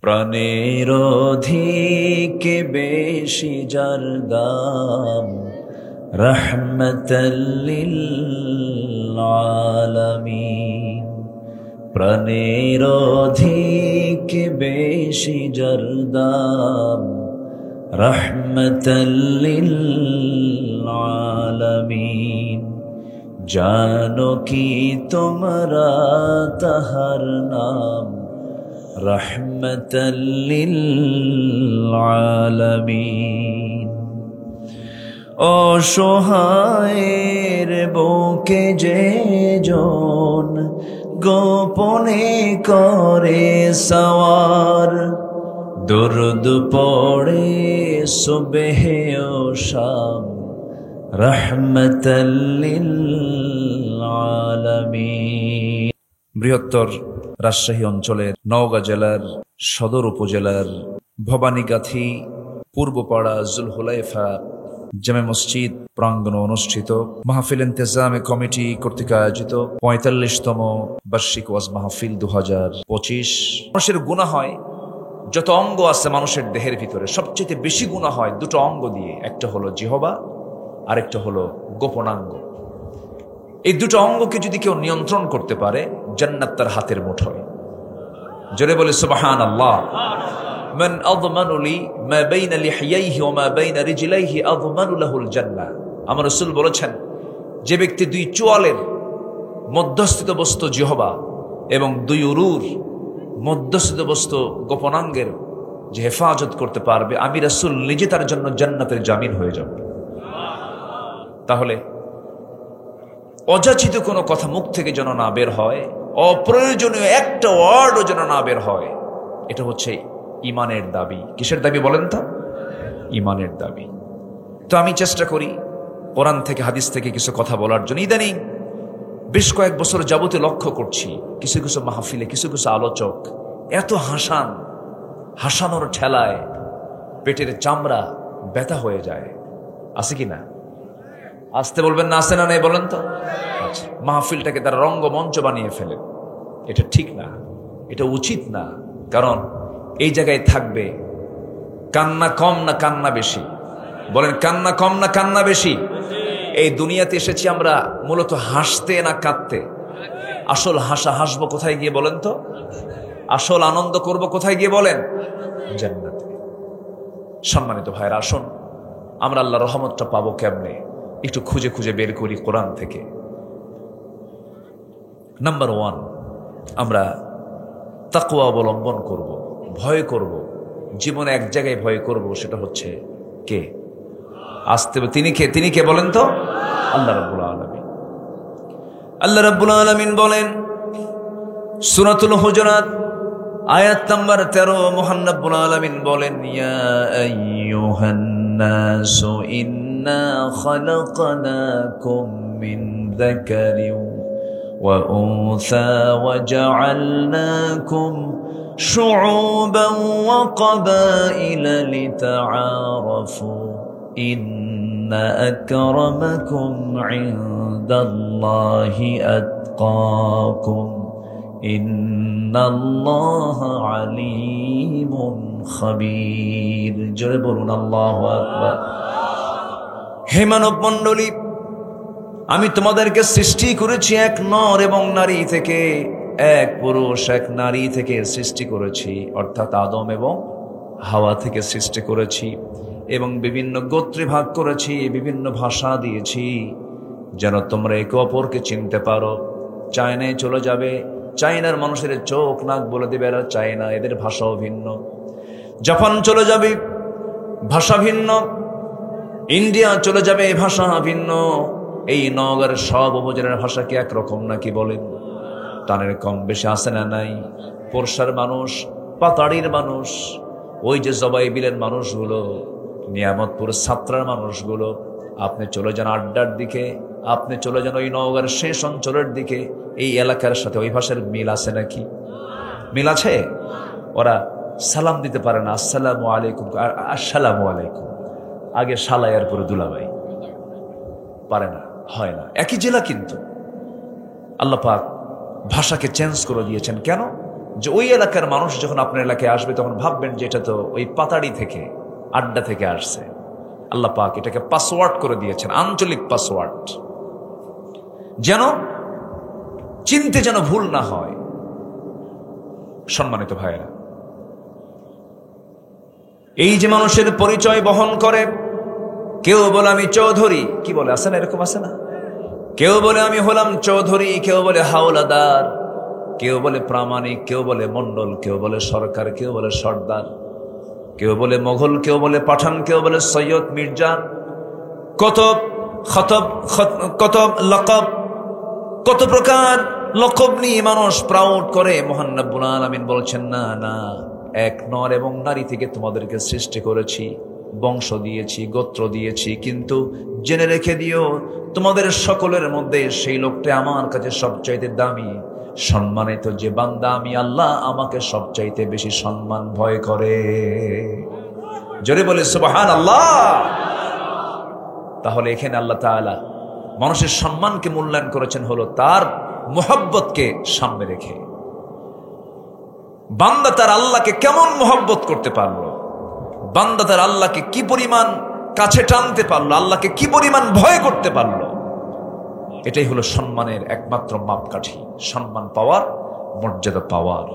প্রাণের অধিকে বেশি যার দাম, রাহমাতাল লিল আলামিন। প্রাণের অধিকে বেশি যার দাম, রাহমাতাল লিল আলামিন। জানো কি তোমরা তাহার নাম, রাহমাতাল লিল আলামিন। অসহায়ের বুকে যে জন গোপনে করে সওয়ার, দরুদ পড়ে সুবহে ও শাম, রাহমাতাল লিল আলামিন। বৃহত্তর রাজশাহী অঞ্চলের নওগাঁ জেলার সদর উপজেলার ভবানীগাথী পূর্বপাড়া জুলহুলাইফা জামে মসজিদ প্রাঙ্গণে অনুষ্ঠিত মাহফিল ইন্তেজামে কমিটি কর্তৃক আয়োজিত ৪৫তম বার্ষিক ওয়াজ মাহফিল ২০২৫। মানুষের গুনাহ হয়, যত অঙ্গ আছে মানুষের দেহের ভিতরে সবচেয়ে বেশি গুনাহ হয় দুটো অঙ্গ দিয়ে, একটা হলো জিহবা, আরেকটা হলো গোপনাঙ্গ। এই দুটো অঙ্গকে যদি কেউ নিয়ন্ত্রণ করতে পারে, জান্নাত তার হাতের মুঠোয়। জোরে বলে সুবহানাল্লাহ। মান আযমানু লি মা বাইনা লিহিয়াইহি ওয়া মা বাইনা রিজলাইহি আযমানু লাহুল জান্নাহ। আমার রাসূল বলেছেন, যে ব্যক্তি দুই চোয়ালের মধ্যস্থিত বস্তু জিহবা এবং দুই উরুর মধ্যস্থিত বস্তু গোপনাঙ্গের যে হেফাজত করতে পারবে, আমি রাসূল নিজে তার জন্য জান্নাতের জামিন হয়ে যাব। তাহলে অযাচিত কোনো কথা মুখ থেকে যেন না বের হয়, অপ্রয়োজনীয় একটা ওয়ার্ডও যেন না বের হয়। এটা হচ্ছে ইমানের দাবি। কিসের দাবি বলেন তো? ইমানের দাবি। তো আমি চেষ্টা করি কোরআন থেকে হাদিস থেকে কিছু কথা বলার জন্য। ইদানিং বেশ কয়েক বছর যাবতীয় লক্ষ্য করছি কিছু কিছু মাহফিলে কিছু কিছু আলোচক এত হাসানোর ঠেলায় পেটের চামড়া ব্যথা হয়ে যায়। আছে কি না? আসতে বলবেন না, আসে না নেই বলেন তো? আচ্ছা, মাহফিলটাকে তারা রঙ্গমঞ্চ বানিয়ে ফেলেন। এটা ঠিক না, এটা উচিত না। কারণ এই জায়গায় থাকবে কান্না কম না কান্না বেশি? বলেন, কান্না কম না কান্না বেশি? এই দুনিয়াতে এসেছি আমরা মূলত হাসতে না কাঁদতে। আসল হাসবো কোথায় গিয়ে বলেন তো? আসল আনন্দ করব কোথায় গিয়ে বলেন? জান্নাতে। সম্মানিত ভাইরা, আসুন আমরা আল্লাহর রহমতটা পাবো কেমনে একটু খুঁজে খুঁজে বের করি কোরআন থেকে। নাম্বার 1, আমরা তাকওয়া অবলম্বন করব, ভয় করব। জীবনে এক জায়গায় ভয় করব, সেটা হচ্ছে কে? আসতে তিনি কে বলেন তো? আল্লাহ রাব্বুল আলামিন। আল্লাহ রাব্বুল আলামিন বলেন সূরাতুল হুজুরাত আয়াত নাম্বার 13, মহান রাব্বুল আলামিন বলেন, ইয়া আইয়ুহান নাসু ইন্না খালাকনাকুম মিন যাকারিন ওয়া উনসা ওয়া জাআলনাকুম শুউবান ওয়া ক্বাবাইলা লিতাআরাফু ইন্না আকরামাকুম ইনদাল্লাহি আতকাকুম ইন্নাল্লাহা আলীমুন খাবীর। জোরে বলুন আল্লাহু আকবার। হে মানব মণ্ডলী, আমি তোমাদেরকে সৃষ্টি করেছি এক নর এবং নারী থেকে, এক পুরুষ এক নারী থেকে সৃষ্টি করেছি, অর্থাৎ আদম এবং হাওয়া থেকে সৃষ্টি করেছি, এবং বিভিন্ন গোত্রে ভাগ করেছি, বিভিন্ন ভাষা দিয়েছি যেন তোমরা একে অপরকে চিনতে পারো। চায়নায় চলে যাবে, চায়নার মানুষের চোখ নাক বলে দেবে এরা চায়না, এদের ভাষাও ভিন্ন। জাপান চলে যাবে, ভাষা ভিন্ন। ইন্ডিয়া চলে যাবে, ভাষা ভিন্ন। এই নওগাঁর সব উপজেলার ভাষা কি একরকম নাকি বলেন? টানের কম বেশি আছে না নাই? পোরশার মানুষ, পাতাড়ির মানুষ, ওই যে জবাই বিলের মানুষগুলো, নিয়ামতপুর ছাত্রার মানুষগুলো, আপনি চলে যান আড্ডার দিকে, আপনি চলে যান ওই নওগাঁর শেষ অঞ্চলের দিকে, এই এলাকার সাথে ওই ভাষার মিল আছে নাকি? মিল আছে? ওরা সালাম দিতে পারে না, আসসালামু আলাইকুম, আসসালামু আলাইকুম আগে শালাইয়ার পরে দুলাভাই, পারে না, হয় না। একই জেলা কিন্তু আল্লাহ পাক ভাষাকে চেঞ্জ করে দিয়েছেন। কেন? যে ওই এলাকার মানুষ যখন আপনার এলাকায় আসবে তখন ভাববেন যে এটা তো ওই পাতাড়ি থেকে, আড্ডা থেকে আসছে। আল্লাহ পাক এটাকে পাসওয়ার্ড করে দিয়েছেন, আঞ্চলিক পাসওয়ার্ড, যেন চিনতে যেন ভুল না হয়। সম্মানিত ভাইয়েরা, এই যে মানুষের পরিচয় বহন করে, কেউ বলে আমি চৌধুরী, কি বলে, আছে না এরকম, আছে না? কেউ বলে আমি হলাম চৌধুরী, কেউ বলে হাওলাদার, কেউ বলে প্রামাণিক, কেউ বলে মন্ডল, কেউ বলে সরকার, কেউ বলে সর্দার, কেউ বলে মোগল, কেউ বলে পাঠান, কেউ বলে সৈয়দ, মির্জা, কত খতব, কত লকব, কত প্রকার লকব নিয়ে মানুষ প্রাউড করে। মহান রব্বুল আলামিন বলছেন, না না, এক নর এবং নারী থেকে তোমাদেরকে সৃষ্টি করেছি, বংশ দিয়েছি, গোত্র দিয়েছি, কিন্তু জেনে রেখে দিও তোমাদের সকলের মধ্যে সেই লোকটা আমার কাছে সবচাইতে দামি, সম্মানিত যে বান্দা আমি আল্লাহ আমাকে সবচাইতে বেশি সম্মান ভয় করে। জোরে বলে সুবহানাল্লাহ। তাহলে এখানে আল্লাহ তাআলা মানুষের সম্মানকে মূল্যায়ন করেছেন হলো তার মুহাব্বতকে সামনে রেখে। বান্দা তার আল্লাহকে কেমন মুহাব্বত করতে পারলো, বান্দা তার আল্লাহকে কি পরিমাণ কাছে টানতে পারলো, আল্লাহকে কি পরিমাণ ভয় করতে পারলো, এটাই হলো সম্মানের একমাত্র মাপকাঠি, সম্মান পাওয়ার, মর্যাদা পাওয়ার।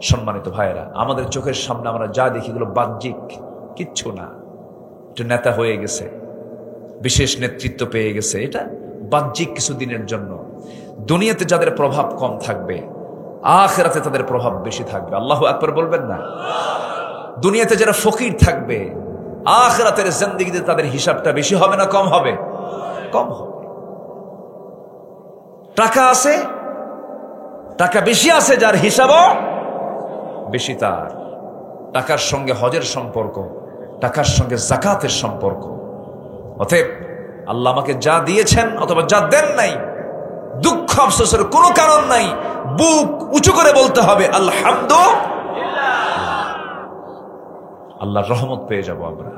সম্মানিত ভাইয়েরা, আমাদের চোখের সামনে আমরা যা দেখি এগুলো বাহ্যিক কিচ্ছু না। একটু নেতা হয়ে গেছে, বিশেষ নেতৃত্ব পেয়ে গেছে, এটা বাহ্যিক কিছু দিনের জন্য। দুনিয়াতে যাদের প্রভাব কম থাকবে, আখিরাতে তাদের প্রভাব বেশি থাকবে। আল্লাহু আকবার বলবেন না? দুনিয়াতে যারা ফকির থাকবে, আখিরাতের জিন্দেগিতে তাদের হিসাবটা বেশি হবে না কম হবে? কম হবে। টাকা আছে, টাকা বেশি আছে যার, হিসাবও বেশি তার। টাকার সঙ্গে হজের সম্পর্ক, টাকার সঙ্গে যাকাতের সম্পর্ক। অতএব আল্লাহ আমাকে যা দিয়েছেন অথবা যা দেন নাই, দুঃখ আফসোসের কোনো কারণ নাই, বুক উঁচু করে বলতে হবে আলহামদুলিল্লাহ। আল্লাহর রহমত পেয়ে যাব আমরা।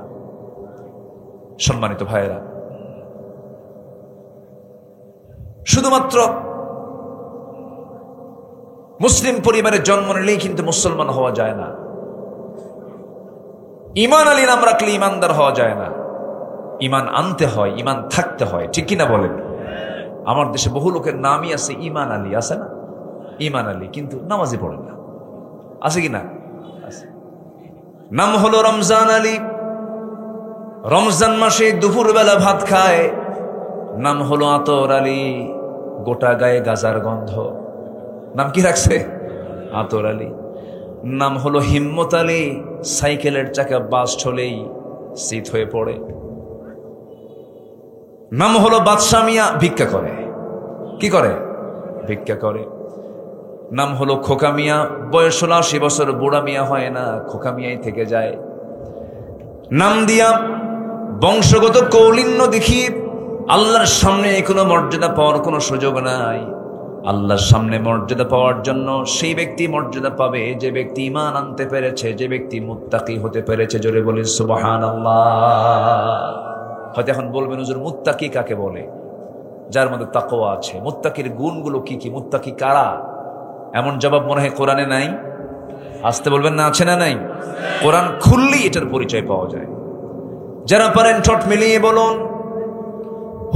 সম্মানিত ভাইয়েরা, শুধুমাত্র মুসলিম পরিবারে জন্ম নিলেই কিন্তু মুসলমান হওয়া যায় না। ঈমান আলী নাম রাখলে ঈমানদার হওয়া যায় না। ঈমান আনতে হয়, ঈমান থাকতে হয়, ঠিক কিনা বলেন? আমার দেশে বহু লোকের নামই আছে ঈমান আলী, আছে না? ঈমান আলী, কিন্তু নামাজই পড়ে না, আছে কিনা? নাম হলো রমজান আলী, রমজান মাসে দুপুর বেলা ভাত খায়। নাম হলো আতর আলী, গোটা গায়ে গাজার গন্ধ, নাম কি রাখছে? আতর আলী। নাম হলো হিম্মত আলী, সাইকেলের চাকা বাস চলেই শীত হয়ে পড়ে। নাম হলো বাদশা মিয়া, ভিক্ষা করে। কি করে? ভিক্ষা করে। নাম হলো খোকা মিয়া, বয়স হলো 80 বছর, বুড়া মিয়া হয় না, খোকা মিয়াই থেকে যায়। নাম দিয়া বংশগত কৌলিন্য দেখি আল্লাহর সামনে কোনো মর্যাদা পাওয়ার কোনো সুযোগ নাই। আল্লাহর সামনে মর্যাদা পাওয়ার জন্য সেই ব্যক্তি মর্যাদা পাবে যে ব্যক্তি ঈমান আনতে পেরেছে, যে ব্যক্তি মুত্তাকি হতে পেরেছে। জোরে বলি সুবহানাল্লাহ। হয়তো এখন বলবেন হুজুর মুত্তাকি কাকে বলে? যার মধ্যে তাকওয়া আছে। মুত্তাকির গুণগুলো কি কি? মুত্তাকি কারা? এমন জবাব মনে হয় কোরআনে নাই। আসতে বলবেন না, আছে না নাই? কোরআন খুললেই এটার পরিচয় পাওয়া যায়। যারা পারেন ঠোঁট মিলিয়ে বলুন,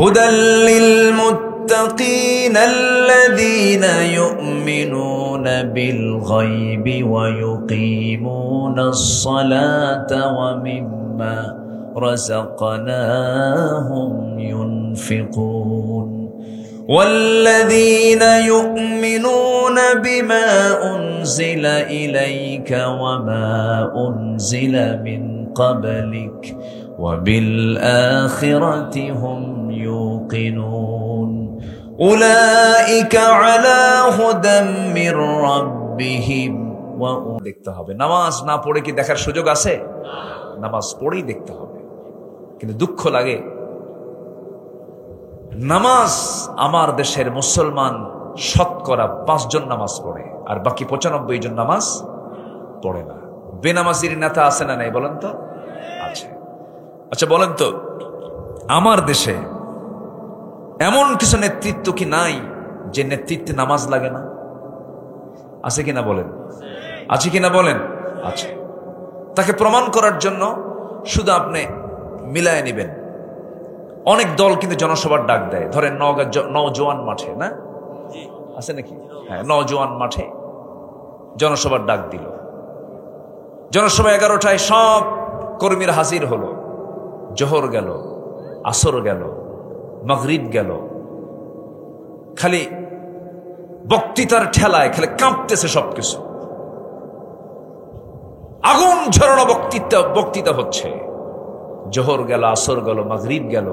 হুদাল্লিল মুত্তাকিনা আল্লাযীনা ইউমিনুনা বিল গায়বি ওয়া ইউকিমুনাস সালাতা ওয়া মিম্মা রাযাকনাহুম ইউনফিকুন والذين يؤمنون بما أنزل إليك وما أنزل من قبلك وبالآخرة هم يوقنون أولئك على هدى من ربهم দেখতে হবে। নামাজ না পড়ে কি দেখার সুযোগ আছে? নামাজ পড়েই দেখতে হবে। কিন্তু দুঃখ লাগে, নামাজ আমার দেশের মুসলমান শতকরা 5 জন নামাজ পড়ে, আর বাকি 95 জন নামাজ পড়ে না। বেনামাজির নেতা আছে না নাই বলেন তো? আছে। আচ্ছা বলেন তো, আমার দেশে এমন কিছু নেতৃত্ব কি নাই যে নেতৃত্বে নামাজ লাগে না? আছে কিনা বলেন? আছে কিনা বলেন? আছে। তাকে প্রমাণ করার জন্য শুধু আপনি মিলায় নেবেন। অনেক দল কিন্তু জনসভার ডাক দেয়, ধরেন নওগাঁ নওজোয়ান মাঠে, না আছে নাকি? হ্যাঁ, নওজোয়ান মাঠে জনসভার ডাক দিল। জনসভা 11টায় সব কর্মীরা হাজির হলো। জোহর গেল, আসর গেল, মাগরিব গেল, খালি বক্তৃতার ঠেলায় খালি কাঁপতেছে সবকিছু। আগুন ঝরানো বক্তৃতা হচ্ছে। জোহর গেল, আসর গেল, মাগরিব গেল,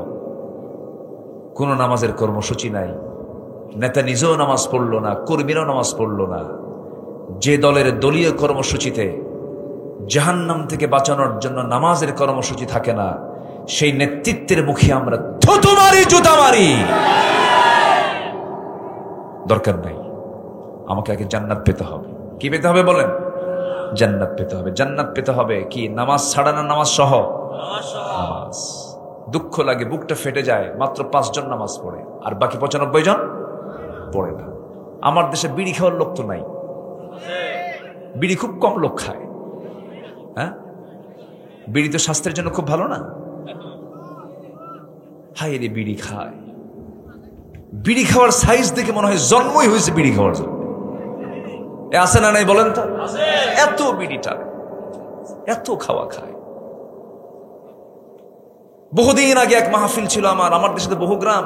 কোন নামাজের কর্মসূচি নাই। নেতা নিজেও নামাজ পড়লো না, কর্মীরাও নামাজ পড়লো না। যে দলের দলীয় কর্মসূচিতে জাহান্নাম থেকে বাঁচানোর জন্য নামাজের কর্মসূচি থাকে না, সেই নেতৃত্বের মুখে আমরা থুতু মারি, জুতা মারি। দরকার নাই, আমাকে আগে জান্নাত পেতে হবে। কি পেতে হবে বলেন? জান্নাত পেতে হবে। জান্নাত পেতে হবে কি নামাজ ছাড়া না নামাজ সহ? নামাজ। দুঃখ লাগে, বুকটা ফেটে যায়, মাত্র 5 জন নামাজ পড়ে আর বাকি 95 জন পড়ে না। আমার দেশে বিড়ি খাওয়ার লোক তো নাই, বিড়ি খুব কম লোক খায়। হ্যাঁ, বিড়ি তো স্বাস্থ্যের জন্য খুব ভালো না। হাই রে, বিড়ি খায়। বিড়ি খাওয়ার সাইজ দেখে মনে হয় জন্মই হয়েছে বিড়ি খাওয়ার জন্য। আছে না নাই বলেন তো? এত বিড়িটা, এত খাওয়া খায়। বহুদিন আগে এক মাহফিল ছিল আমার দেশে তো বহু গ্রাম,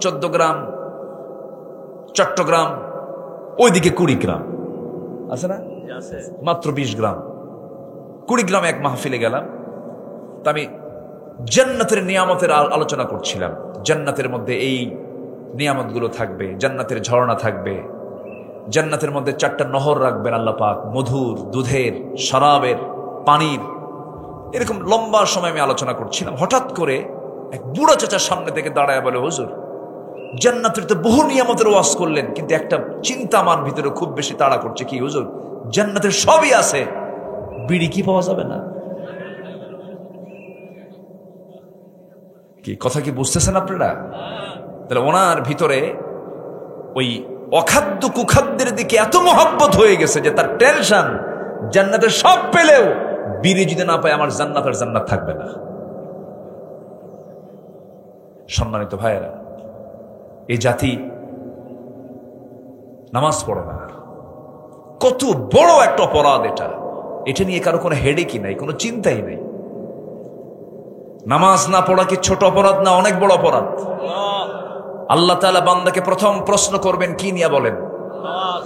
14 গ্রাম, চট্টগ্রাম, ওইদিকে 20 গ্রাম আছে না, মাত্র 20 গ্রাম। 20 গ্রামে এক মাহফিলে গেলাম। তা আমি জান্নাতের নিয়ামতের আলোচনা করছিলাম। জান্নাতের মধ্যে এই নিয়ামতগুলো থাকবে, জান্নাতের ঝর্ণা থাকবে, জান্নাতের মধ্যে 4টা নহর রাখবেন আল্লাহ পাক, মধুর, দুধের, শরাবের, পানির। এরকম লম্বা সময় আমি আলোচনা করছিলাম। হঠাৎ করে এক বুড়া চাচার সামনে থেকে দাঁড়ায় বলে, হুজুর জান্নাতের তো বহু নিয়ামতের ওয়াজ করলেন, কিন্তু একটা চিন্তা আমার ভিতরে খুব বেশি তাড়া করছে। কি হুজুর? জান্নাতের সবই আছে, বিড়ি কি পাওয়া যাবে না? কি কথা কি বুঝতেছেন আপনারা? তাহলে ওনার ভিতরে ওই অখাদ্য কুখাদ্যের দিকে এত মহব্বত হয়ে গেছে যে তার টেনশন, জান্নাতের সব পেলেও বিড়ি যদি না পায় আমার জান্নাত থাকবে না। সম্মানিত ভাইয়েরা, এই জাতি নামাজ পড়ে না। কত বড় একটা অপরাধ এটা নিয়ে কারো কোনো হেডেকই নাই, কোনো চিন্তাই নাই। নামাজ না পড়া কি ছোট অপরাধ না অনেক বড় অপরাধ? আল্লাহ তাআলা বান্দাকে প্রথম প্রশ্ন করবেন কি নিয়ে বলেন?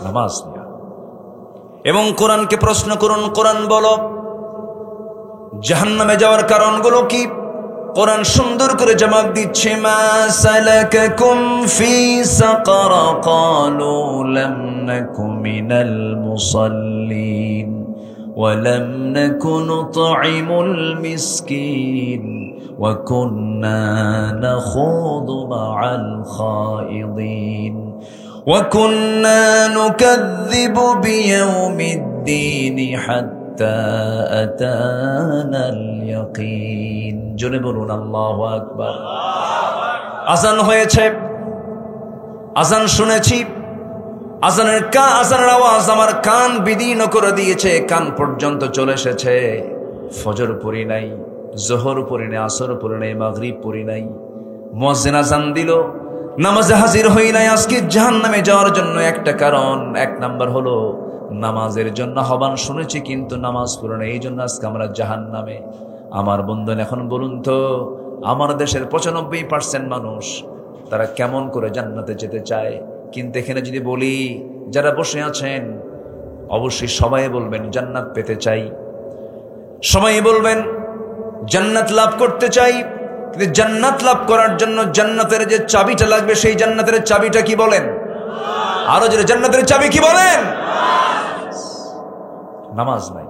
নামাজ নিয়ে। এবং কোরআনকে প্রশ্ন করুন, কোরআন বলো জাহান্নামে যাওয়ার কারণগুলো কি? কোরআন সুন্দর করে জবাব দিচ্ছে, মা সালাকাকুম ফি সাকার ক্বালু লাম নাকু মিনাল মুসাল্লিন ওয়া লাম নাকু নুতঈমুল মিসকিন ওয়া কুন্না নাখুদু মা'আল খায়িদিন ওয়া কুন্না নুকাযযিবু বিয়াউমিদ্দিন হাত্তা আতানাল ইয়াকিন। জোরে বলুন আল্লাহু আকবার। আজান হয়েছে, আজান শুনেছি, আজানের আওয়াজ আমার কান বিদীর্ণ করে দিয়েছে, কান পর্যন্ত চলে এসেছে। ফজর পড়ি নাই, জোহর পড়ি নাই, আসর পড়ি নাই, মাগরিব পড়ি নাই। মুয়াজ্জিন আজান দিল, নামাজে হাজির হই নাই। আজকে জাহান্নামে যাওয়ার জন্য একটা কারণ, 1 নাম্বার হলো নামাজের জন্য আহ্বান শুনেছি কিন্তু নামাজ পড়ি নাই, এই জন্য আজকে আমরা জাহান্নামে। আমার বন্ধুরা, এখন বলুন তো, আমার দেশের 95% মানুষ তারা কেমন করে জান্নাতে যেতে চায়? কিন্তু এখানে যদি বলি, যারা বসে আছেন অবশ্যই সবাই বলবেন জান্নাত পেতে চাই, সবাই বলবেন জান্নাত লাভ করতে চাই। কিন্তু জান্নাত লাভ করার জন্য জান্নাতের যে চাবিটা লাগবে, সেই জান্নাতের চাবিটা কি বলেন? আরো যে জান্নাতের চাবি কি বলেন? নামাজ নাই,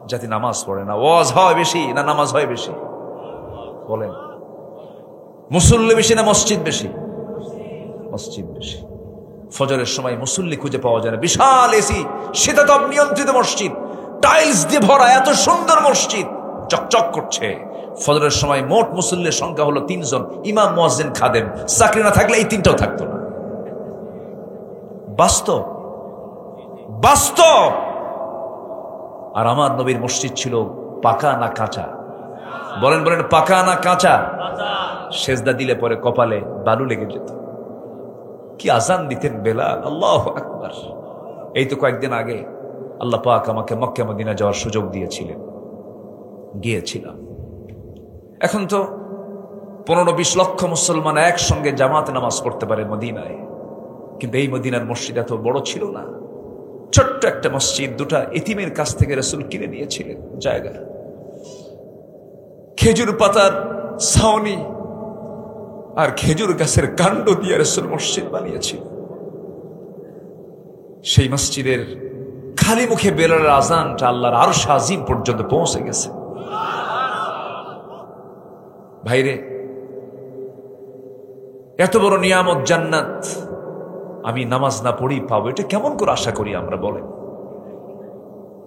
জাতি নামাজ পড়ে না। ওয়াজ হয় বেশি না নামাজ হয় বেশি বলেন? মুসল্লি বেশি না মসজিদ বেশি? মসজিদ বেশি। ফজরের সময় মুসল্লি খুঁজে পাওয়া যায় না। বিশাল এসি শীতাতপ নিয়ন্ত্রিত মসজিদ, টাইলস দিয়ে ভরা, এত সুন্দর মসজিদ, চকচক করছে। ফজরের সময় মোট মুসল্লির সংখ্যা হলো 3 জন, ইমাম, মুয়াজ্জিন, খাদেম। চাকরি না থাকলে এই 3টাও থাকতো না। বাস্তব। বাস্তব। আর আমার নবীর মসজিদ ছিল পাকা না কাঁচা? বলেন বলেন, পাকা না কাঁচা? সেজদা দিলে পরে কপালে বালু লেগে যেত। কি আজান দিতেন বেলাল, আল্লাহু আকবার। এই তো কয়েকদিন আগে আল্লাহ পাক আমাকে মক্কা মদিনা যাওয়ার সুযোগ দিয়েছিলেন, গিয়েছিলাম। এখন তো 15-20 লক্ষ মুসলমান একসঙ্গে জামাতে নামাজ পড়তে পারে মদিনায়, কিন্তু এই মদিনার মসজিদ এত বড় ছিল না। ছোট্ট একটা মসজিদ, দুটা এতিমের কাছ থেকে রাসূল কিনে নিয়েছিলেন জায়গা। খেজুর পাতার ছাউনি আর খেজুর গাছের কাণ্ড দিয়ে রাসূল মসজিদ বানিয়েছিল। সেই মসজিদের খালি মুখে বেলালের আজানটা আল্লাহর আরশ আজিম পর্যন্ত পৌঁছে গেছে। ভাইরে, এত বড় নিয়ামত জান্নাত আমি নামাজ না পড়ি পাবো, এটা কেমন করে আশা করি আমরা? বলেন,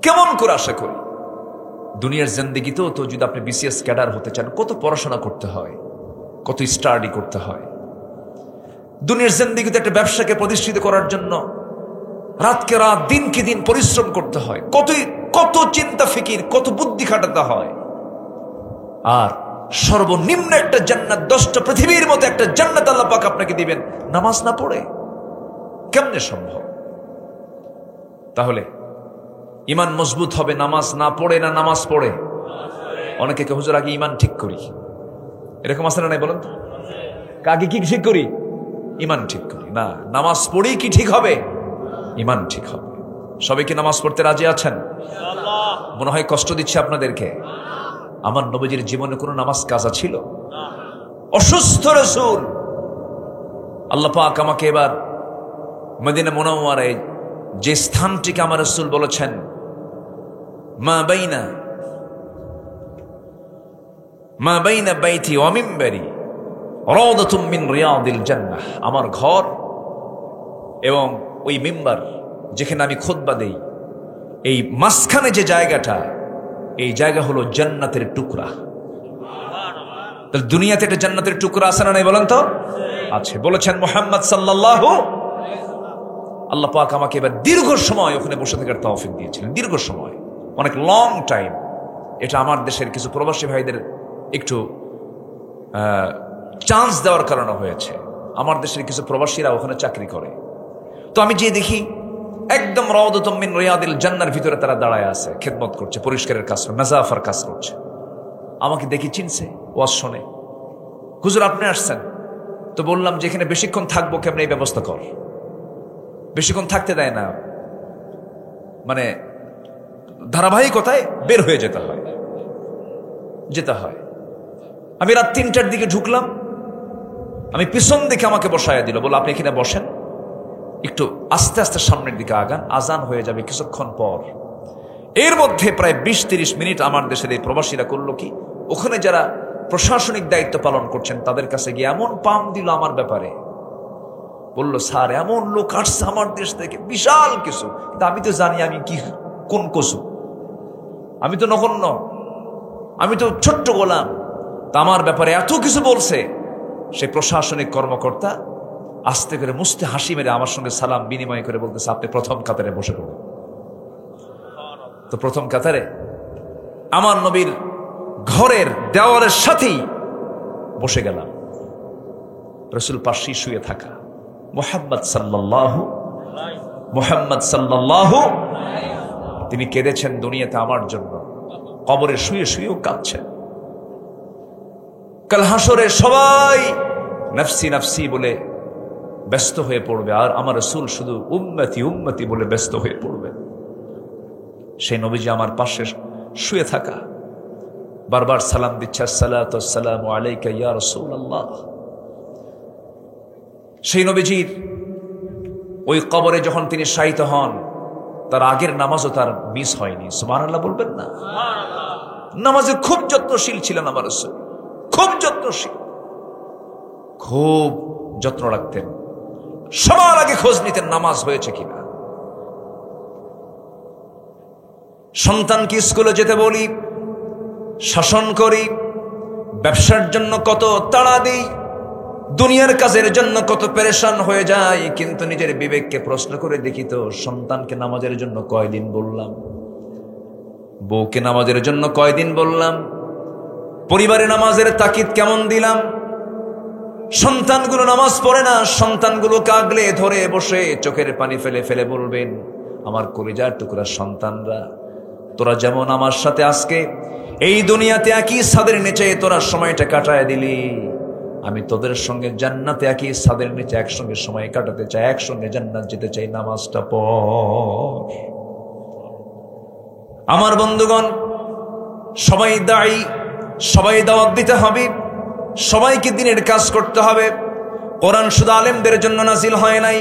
কেমন করে আশা করি? দুনিয়ার জিন্দেগিতেও তো যদি আপনি বিসিএস ক্যাডার হতে চান, কত পড়াশোনা করতে হয়, কত স্টাডি করতে হয়। দুনিয়ার জিন্দেগিতে একটা ব্যবসাকে প্রতিষ্ঠিত করার জন্য রাতকে রাত দিনকে দিন পরিশ্রম করতে হয়, কত চিন্তা ফিকির, কত বুদ্ধি খাটাতে হয়। আর সর্বনিম্ন একটা জান্নাত, 10টা পৃথিবীর মতো একটা জান্নাত আল্লাহ পাক আপনাকে দিবেন নামাজ না পড়ে? কেমনে সম্ভব? তাহলে ইমান মজবুত হবে নামাজ না পড়ে না নামাজ পড়ে? অনেকে কে হুজুর আগে ইমান ঠিক করি, এরকম আছে না নাই বলেন তো? আগে কি ঠিক করি? ইমান ঠিক করি। না, নামাজ পড়ি কি ঠিক হবে? ইমান ঠিক হবে। সবাই কি নামাজ পড়তে রাজি আছেন? মনে হয় কষ্ট দিচ্ছে আপনাদেরকে। আমার নবীজির জীবনে কোনো নামাজ কাজা ছিল? অসুস্থ রাসূল, আল্লাহ পাক আমাকে এবার মদিনা মুনাওয়ারায় যে স্থানটিকে আমার রাসূল বলেছেন মা বাইনা বাইতি ওয়া মিম্বারি রাওদাতুম মিন রিয়াদিল জান্নাহ, আমার ঘর এবং ওই মিম্বার যেখানে আমি খুতবা দেই, এই মাঝখানে যে জায়গাটা, এই জায়গা হলো জান্নাতের টুকরা। তাহলে দুনিয়াতে একটা জান্নাতের টুকরা আছে না নাই বলেন তো? আছে। বলেছেন মুহাম্মদ সাল্লাল্লাহু, আল্লাহ পাক আমাকে এবার দীর্ঘ সময় ওখানে বসে থাকার তৌফিক দিয়েছিলেন। দীর্ঘ সময়, অনেক লং টাইম। এটা আমার দেশের কিছু প্রবাসী ভাইদের একটু চান্স দেওয়ার কারণে হয়েছে। আমার দেশের কিছু প্রবাসীরা ওখানে চাকরি করে। তো আমি যে দেখি একদম রাওদাতুম মিন রিয়াদিল জান্নার ভিতরে তারা দাঁড়ায় আছে, খেদমত করছে, পরিষ্কারের কাজ, নাজাফার কাজ করছে। আমাকে দেখি চিনছে, ওয়াজ শোনে। হুজুর আপনি আসছেন? তো বললাম যে এখানে বেশিক্ষণ থাকবো কেমন, এই ব্যবস্থা কর। বেশিক্ষণ থাকতে দেয় না, মানে ধারাবাহিকতায় বের হয়ে যেতে হয়। আমি রাত 3টার দিকে ঢুকলাম, আমি পিছন দিকে আমাকে বসায় দিল, বলল আপনি এখানে বসেন, একটু আস্তে আস্তে সামনের দিকে আগান, আজান হয়ে যাবে কিছুক্ষণ পর। এর মধ্যে প্রায় 20-30 মিনিট আমার দেশের এই প্রবাসীরা করলো কি, ওখানে যারা প্রশাসনিক দায়িত্ব পালন করছেন তাদের কাছে গিয়ে এমন পাম দিল আমার ব্যাপারে। বলল স্যার এমন লোক আসছে আমার দেশ থেকে, বিশাল কিছু। কিন্তু আমি তো জানি আমি কি, কোন কসু, আমি তো নগণ্য, আমি তো ছোট্ট গোলাম। তা আমার ব্যাপারে এত কিছু বলছে। সেই প্রশাসনিক কর্মকর্তা আস্তে করে মুস্তে হাসি মেরে আমার সঙ্গে সালাম বিনিময় করে বলতেছে আপনি প্রথম কাতারে বসে পড়ুন। তো প্রথম কাতারে আমার নবীর ঘরের দেওয়ালের সাথেই বসে গেলাম। রাসূল পাশেই শুয়ে থাকা মুহাম্মদ সাল্লাল্লাহু তিনি কেঁদেছেন দুনিয়াতে আমার জন্য, কবরে শুয়ে শুয়েও কাঁদছেন। কাল হাসরে সবাই নফসি নফসি বলে ব্যস্ত হয়ে পড়বে, আর আমার রাসূল শুধু উম্মতি উম্মতি বলে ব্যস্ত হয়ে পড়বে। সেই নবীজি আমার পাশে শুয়ে থাকা, বারবার সালাম দিচ্ছে, আসসালাতু ওয়াসসালামু আলাইকা ইয়া রাসূলুল্লাহ। সেই নবীজির ওই কবরে যখন তিনি শায়িত হন, তার আগের নামাজও তার মিস হয়নি। সুবহানাল্লাহ বলবেন না? নামাজে খুব যত্নশীল ছিলেন আমার রাসূল, খুব যত্নশীল, খুব যত্ন রাখতেন। সবার আগে খোঁজ নিতেন নামাজ হয়েছে কিনা। সন্তানকে স্কুলে যেতে বলি, শাসন করি, ব্যবসার জন্য কত তাড়া দিই, দুনিয়ার কাজের জন্য কত পেরেশান হয়ে যায়, কিন্তু নিজের বিবেককে প্রশ্ন করে দেখি তো, সন্তানকে নামাজের জন্য কয়দিন বললাম, বউকে নামাজের জন্য কয়দিন বললাম, পরিবারে নামাজের তাকিদ কেমন দিলাম। সন্তানগুলো নামাজ পড়ে না, সন্তানগুলো কাগলে ধরে বসে চোখের পানি ফেলে ফেলে বলবেন, আমার কলিজার টুকরা সন্তানরা, তোরা যেমন আমার সাথে আজকে এই দুনিয়াতে একই ছাদের নিচে তোরা সময়টা কাটায় দিলি, আমি তোদের সঙ্গে জান্নাতে একই ছাদের নিচে একসঙ্গে সময় কাটাতে চাই, একসঙ্গে জান্নাত যেতে চাই, নামাজটা পড়। আমার বন্ধুগণ, সবাই দায়ী, সবাই দাওয়াত দিতে হবে, সবাইকে দিনের কাজ করতে হবে। কোরআন শুধু আলেমদের জন্য নাজিল হয় নাই,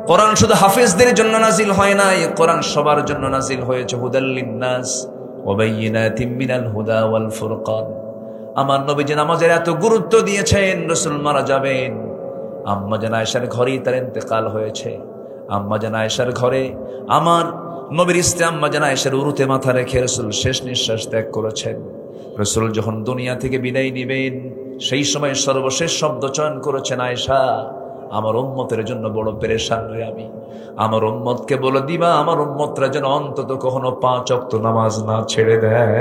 কোরআন শুধু হাফেজদের জন্য নাজিল হয় নাই, কোরআন সবার জন্য নাজিল হয়েছে, হুদাল লিন্নাস ওয়া বাইয়িনাতিম মিনাল হুদা ওয়াল ফুরকান। আমার নবীজি নামাজের এত গুরুত্ব দিয়েছেন, রাসূল মারা যাবেন, আম্মা জান আয়েশার ঘরেই তার ইন্তেকাল হয়েছে। আম্মা জান আয়েশার ঘরে আমার নবীর স্ত্রী আম্মা জান আয়েশার উরুতে মাথা রেখে রাসূল শেষ নিঃশ্বাস ত্যাগ করেছেন। রাসূল যখন দুনিয়া থেকে বিদায় নেবেন, সেই সময় সর্বশেষ শব্দ চয়ন করেছেন, আয়েশা, আমার উম্মতের জন্য বড় পেরেশান রে আমি, আমার উম্মতকে বলে দিবা আমার উম্মতরা যেন অন্তত কখনো 5 ওয়াক্ত নামাজ না ছেড়ে দেয়।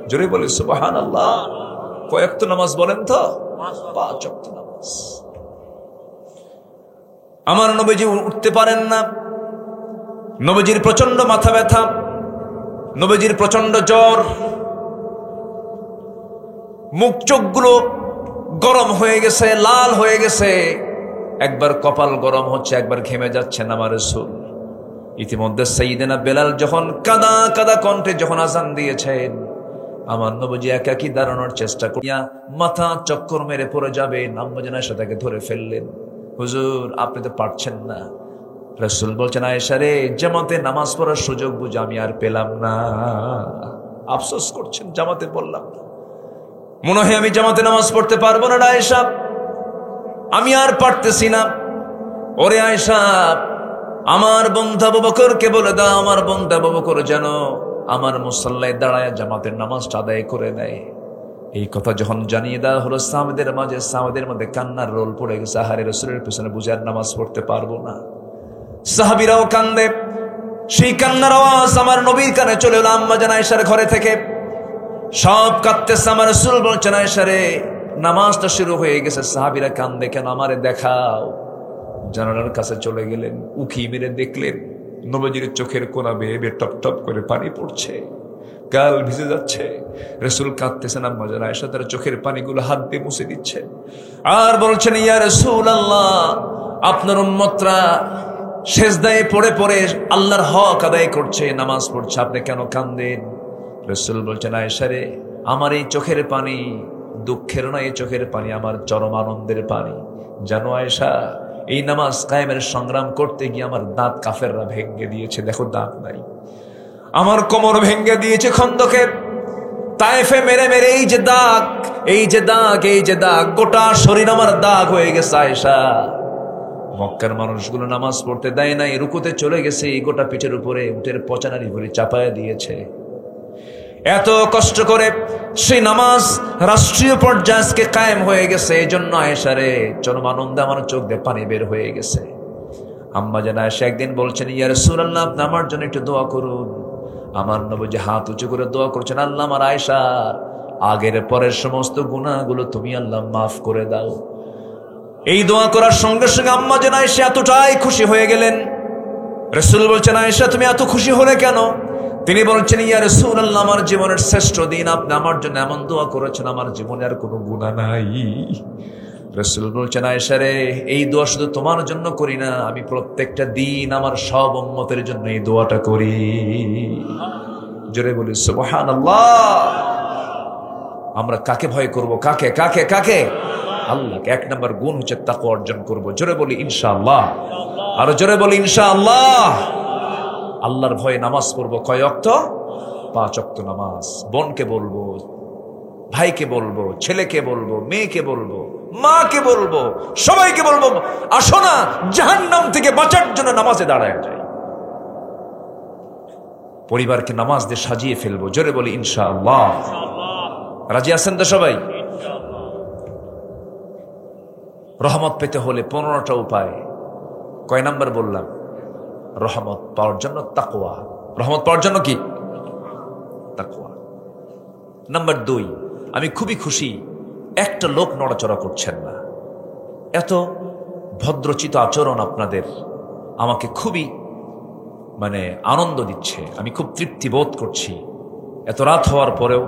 জোরে বলি সুবহানাল্লাহ। কয় ওয়াক্ত নামাজ বলেন তো? 5 ওয়াক্ত নামাজ। আমার নবীজি উঠতে পারেন না, নবীজির প্রচন্ড মাথা ব্যথা, নবীজির প্রচন্ড জ্বর, মুখ চোখগুলো গরম হয়ে গেছে, লাল হয়ে গেছে, একবার কপাল গরম হচ্ছে, একবার ঘেমে যাচ্ছেন আমার রাসূল। ইতিমধ্যে সাইয়েদনা বেলাল যখন কাদা কাদা কণ্ঠে যখন আযান দিয়েছেন, আমার নবীজি একাকী দাঁড়ানোর চেষ্টা করিয়া মাথা চক্কর মেরে পড়ে যাবেন, আম্মা জান আয়েশা তাকে ধরে ফেললেন, হুজুর আপনি তো পারছেন না। রাসূল বলছেন, আয়েশা রে, জামাতে নামাজ পড়ার সুযোগ বুঝে আমি আর পেলাম না। আফসোস করছেন, জামাতে বললাম না, মনে হয় আমি জামাতে নামাজ পড়তে পারবো না আয়েশা, আমি আর পারতেছি না। ওরে আয়েশা, আমার বন্ধু আবু বকরকে বলে দাও, আমার বন্ধু আবু বকর যেন আমার মুসাল্লায় দাঁড়ায় জামাতের নামাজটা আদায় করে দেয়। এই কথা যখন জানিয়ে দেওয়া হলো সাহাবীদের মাঝে, সাহাবীদের মধ্যে কান্নার রোল পড়ে গেছে, আহারে রাসূলের পিছনে বুঝে আর নামাজ পড়তে পারবো না। সাহাবীরাও কান্দে, সেই কান্নার আওয়াজ আমার নবীর কানে চলে এলো আম্মা জান আয়েশার ঘরে থেকে। সব কাঁদতেছে, আমার রাসূল বলছেন, আয়েশা রে, নামাজটা শুরু হয়ে গেছে, সাহাবীরা কান্দে কেন, আমারে দেখাও। জানালার কাছে চলে গেলেন, উকি মেরে দেখলেন নবীজির চোখের কোনা বেয়ে বেয়ে টপ টপ করে পানি পড়ছে, গাল ভিজে যাচ্ছে। রাসূল কাঁদতেছেন, আম্মা জান আয়েশা তার চোখের পানিগুলো হাত দিয়ে মুছে দিচ্ছেন আর বলছেন, ইয়া রাসূলুল্লাহ, আপনার উম্মতরা সেজদায় পড়ে পড়ে আল্লাহর হক আদায় করছে, নামাজ পড়ছে, আপনি কেন কাঁদেন? রাসূল বলছেন, আয়েশা রে, আমার এই চোখের পানি দুঃখের নয়, এই চোখের পানি আমার চরম আনন্দের পানি। জানো আয়েশা, এই নামাজ কায়েমের সংগ্রাম করতে গিয়ে আমার দাঁত কাফেররা ভেঙে দিয়েছে, দেখো দাঁত নাই, আমার কোমর ভেঙে দিয়েছে খন্দকে, তায়েফে মেরে মেরে এই যে দাগ, এই যে দাগ, এই যে দাগ, গোটা শরীর আমার দাগ হয়ে গেছে আয়েশা। মক্কার মানুষগুলো নামাজ পড়তে দেয় নাই, রুকুতে চলে গেছে, গোটা পিঠের উপরে উটের পচানারি ভরে চাপায়া দিয়েছে। এত কষ্ট করে সেই নামাজ রাষ্ট্রীয় পর্যায়ে আজকে কায়েম হয়ে গেছে, এই জন্য আয়েশা রে, চরম আনন্দে আমার চোখ দিয়ে পানি বের হয়ে গেছে। আম্মা জান আয়েশা একদিন বলছেন, ইয়া রাসূলুল্লাহ, আপনি আমার জন্য একটু দোয়া করুন। আমার নবীজি হাত উঁচু করে দোয়া করছেন, আল্লাহ আমার আয়েশার আগের পরের সমস্ত গুনাহগুলো তুমি আল্লাহ মাফ করে দাও। এই দোয়া করার সঙ্গে সঙ্গে আম্মা জান আয়েশা এতটাই খুশি হয়ে গেলেন। রাসূল বলছেন, আয়েশা তুমি এত খুশি হলে কেন? তিনি বলছেন, ইয়া রাসূলুল্লাহ, আমার জীবনের শ্রেষ্ঠ দিন, আপনি আমার জন্য এমন দোয়া করেছেন, আমার জীবনে আর কোনো গুনাহ নাই। রাসূল বলছেন, আয়েশা রে, এই দোয়া শুধু তোমার জন্য করি না, আমি প্রত্যেকটা দিন আমার সব উম্মতের জন্য এই দোয়াটা করি। জোরে বলি সুবহানাল্লাহ। আমরা কাকে ভয় করব? কাকে কাকে কাকে? আল্লাহকে। 1 নম্বর গুণ হচ্ছে তাকওয়া অর্জন করব। জোরে বলি ইনশাআল্লাহ। আর জোরে বলি ইনশাআল্লাহ। আল্লাহর ভয়ে নামাজ পড়বো। কয় ওয়াক্ত? 5 ওয়াক্ত নামাজ। বোনকে বলবো, ভাইকে বলবো, ছেলেকে বলবো, মেয়েকে বলবো, মাকে বলবো, সবাইকে বলবো, আসো না জাহান্নাম থেকে বাঁচার জন্য নামাজে দাঁড়ায় যাই। পরিবারকে নামাজ দিয়ে সাজিয়ে ফেলবো। জোরে বলি ইনশাআল্লাহ। রাজি আছেন তো সবাই? রহমত পেতে হলে 15টা উপায়। কয় নাম্বার বললাম? রহমত পাওয়ার জন্য তাকওয়া। রহমত পাওয়ার জন্য কি? তাকওয়া। নাম্বার 2, আমি খুবই খুশি একটা লোক নড়াচড়া করছেন না। এত ভদ্রচিত আচরণ আপনাদের আমাকে খুবই আনন্দ দিচ্ছে। আমি খুব তৃপ্তি বোধ করছি। এত রাত হওয়ার পরেও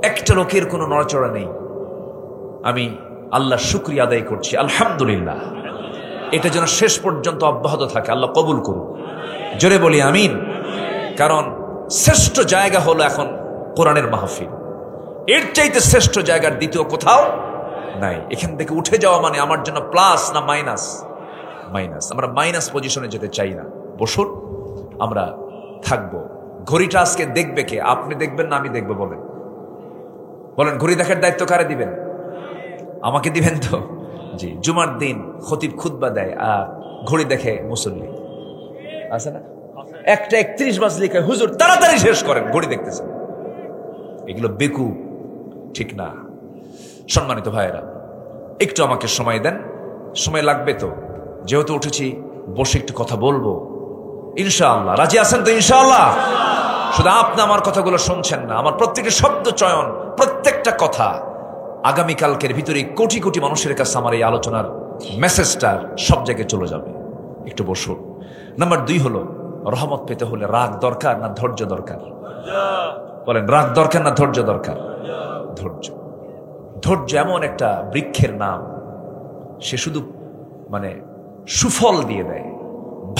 একটা লোকের কোনো নড়াচড়া নেই। আমি আল্লাহর শুকরিয়া আদায় করছি, আলহামদুলিল্লাহ। এটা যেন শেষ পর্যন্ত অব্যাহত থাকে, আল্লাহ কবুল করুন। জোরে বলি আমিন। কারণ শ্রেষ্ঠ জায়গা হলো এখন কোরআনের মাহফিল। এর চাইতে শ্রেষ্ঠ জায়গার দ্বিতীয় কোথাও নাই। এখান থেকে উঠে যাওয়া মানে আমার জন্য প্লাস না মাইনাস? মাইনাস। আমরা মাইনাস পজিশনে যেতে চাই না। বসুন, আমরা থাকবো। ঘড়িটা আজকে দেখবে কে? আপনি দেখবেন না আমি দেখবো? বলেন বলেন, ঘড়ি দেখার দায়িত্ব কারে দিবেন? আমাকে দিবেন তো? জি। জুমার দিন খতিব খুতবা দেয় আর ঘড়ি দেখে মুসল্লি আছে না? 1:31 বাজলে লিখে হুজুর তাড়াতাড়ি শেষ করেন, ঘড়ি দেখতেছেন। এগুলো বেকুব, ঠিক না। সম্মানিত ভাইয়েরা, একটু আমাকে সময় দেন। সময় লাগবে তো, যেহেতু উঠেছি বসে একটু কথা বলবো ইনশাআল্লাহ। রাজি আছেন তো ইনশাআল্লাহ? শুধু আপনি আমার কথাগুলো শুনছেন না, আমার প্রত্যেকটা শব্দ চয়ন, প্রত্যেকটা কথা আগামীকালকের ভিতরে কোটি কোটি মানুষের কাছে আমার এই আলোচনার মেসেজটা সব জায়গায় চলে যাবে। একটু বসুন। নাম্বার 2 হলো, রহমত পেতে হলে রাগ দরকার না ধৈর্য দরকার? বলেন, রাগ দরকার না ধৈর্য দরকার? ধৈর্য। ধৈর্য এমন একটা বৃক্ষের নাম, সে শুধু সুফল দিয়ে দেয়,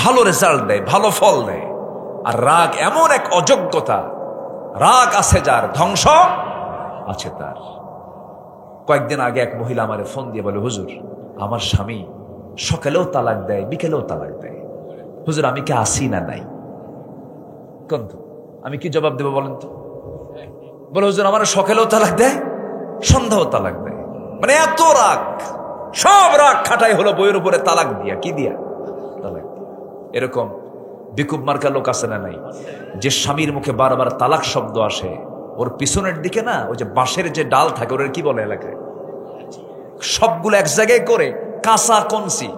ভালো রেজাল্ট দেয়, ভালো ফল দেয়। আর রাগ এমন এক অযোগ্যতা, রাগ আছে যার, ধ্বংস আছে তার। কয়েকদিন আগে এক মহিলা আমারে ফোন দিয়ে বলে, হুজুর আমার স্বামী সকালেও তালাক দেয়, বিকেলেও তালাক দেয়। হুজুর আমি কি আসি না নাই? কিন্তু আমি কি জবাব দেবো বলেন তো? বলে, হুজুর আমার সকালেও তালাক দেয়, সন্ধ্যাও তালাক দেয়। এত রাগ, সব রাগ খাটাই হলো বইয়ের উপরে তালাক দিয়া। কি দিয়া? তালাক। এরকম বিকুব মার্কা লোক আছে না নাই? যে স্বামীর মুখে বারবার তালাক শব্দ আসে, ওর পিছনের দিকে না ওই যে বাঁশের যে ডাল থাকে, ওর কি বলে এলাকায়, সবগুলো এক জায়গায় করে কাঁচা কনসি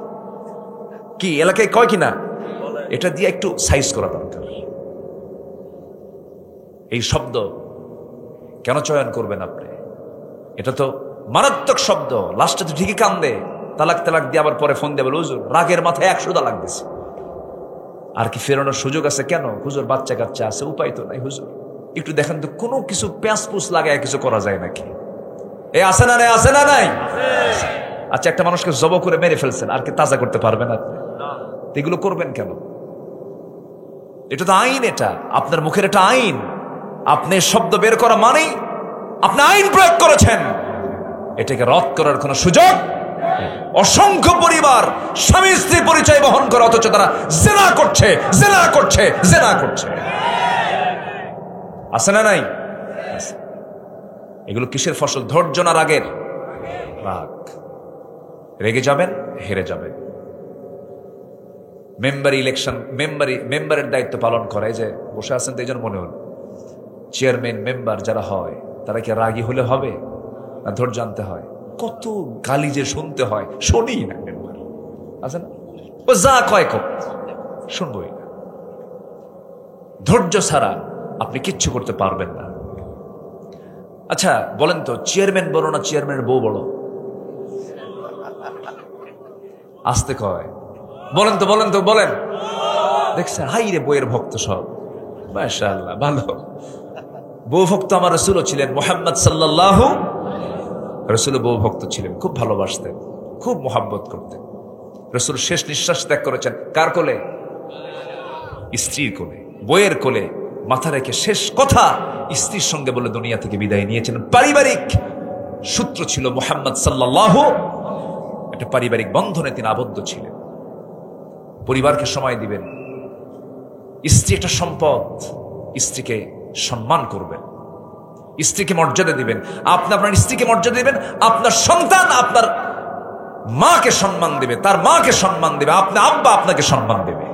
কি এলাকায় কয় কিনা, এটা দিয়ে একটু সাইজ করা দরকার। এই শব্দ কেন চয়ন করবেন আপনি? এটা তো মারাত্মক শব্দ। লাস্টে তো ঠিকই কান্দে, তালাক তালাক দিয়ে আবার পরে ফোন দিয়ে বলে, হুজুর রাগের মাথায় 100 তালাক দিছে, আর কি ফেরানোর সুযোগ আছে? কেন হুজুর? বাচ্চা কাচ্চা আছে, উপায় তো নাই। হুজুর একটু দেখেন তো কোনো কিছু প্যাঁচ পুস লাগায় কিছু করা যায় নাকি? এ আছে না নাই? আছে না নাই? আচ্ছা, একটা মানুষকে জব করে মেরে ফেলছেন, আর কি তাজা করতে পারবেন আপনি? এগুলো করবেন কেন? এটা তো আইন, এটা আপনার মুখের এটা আইন। আপনি শব্দ বের করা মানেই আপনি আইন প্রয়োগ করেছেন। এটাকে রদ করার কোন সুযোগ? অসংখ্য পরিবার স্বামী স্ত্রী পরিচয় বহন করে, অথচ তারা জেনা করছে, জেনা করছে, জেনা করছে। আছে না নাই? এগুলো কিসের ফসল? ধৈর্য না রাগের? রাগ। রেগে যাবেন, হেরে যাবেন। মেম্বার ইলেকশন, মেম্বারের দায়িত্ব পালন করে, যে বসে আছেন তো এই জন্য মনে হল, চেয়ারম্যান মেম্বার যারা হয় তারা কি রাগী হলে হবে না ধৈর্য আনতে হয়? কত গালি যে শুনতে হয়, শুনি না মেম্বার আছে না, ও যা কয় শুনবই না। ধৈর্য ছাড়া আপনি কিচ্ছু করতে পারবেন না। আচ্ছা বলেন তো, চেয়ারম্যান বড় না চেয়ারম্যানের বউ বড়? আসতে কয়, বলেন তো, বলেন তো, বলেন। দেখছেন, হাই রে বইয়ের ভক্ত সব, মাশাআল্লাহ, ভালো বউ ভক্ত। আমার রাসূলও ছিলেন, মুহাম্মদ সাল্লাল্লাহু, রাসূল বউ ভক্ত ছিলেন, খুব ভালোবাসতেন, খুব মোহাব্বত করতেন। রাসূল শেষ নিঃশ্বাস ত্যাগ করেছেন কার কোলে? স্ত্রীর কোলে, বইয়ের কোলে মাথা রেখে শেষ কথা স্ত্রীর সঙ্গে বলে দুনিয়া থেকে বিদায় নিয়েছেন। পারিবারিক সূত্র ছিল মুহাম্মদ সাল্লাল্লাহু, একটা পারিবারিক বন্ধনে তিনি আবদ্ধ ছিলেন। পরিবারকে সময় দিবেন, স্ত্রী একটা সম্পদ, স্ত্রীকে সম্মান করবেন, স্ত্রীকে মর্যাদা দিবেন। আপনি আপনার স্ত্রীকে মর্যাদা দিবেন, আপনার সন্তান আপনার মাকে সম্মান দেবে, তার মাকে সম্মান দেবে, আপনার আব্বা আপনাকে সম্মান দেবে।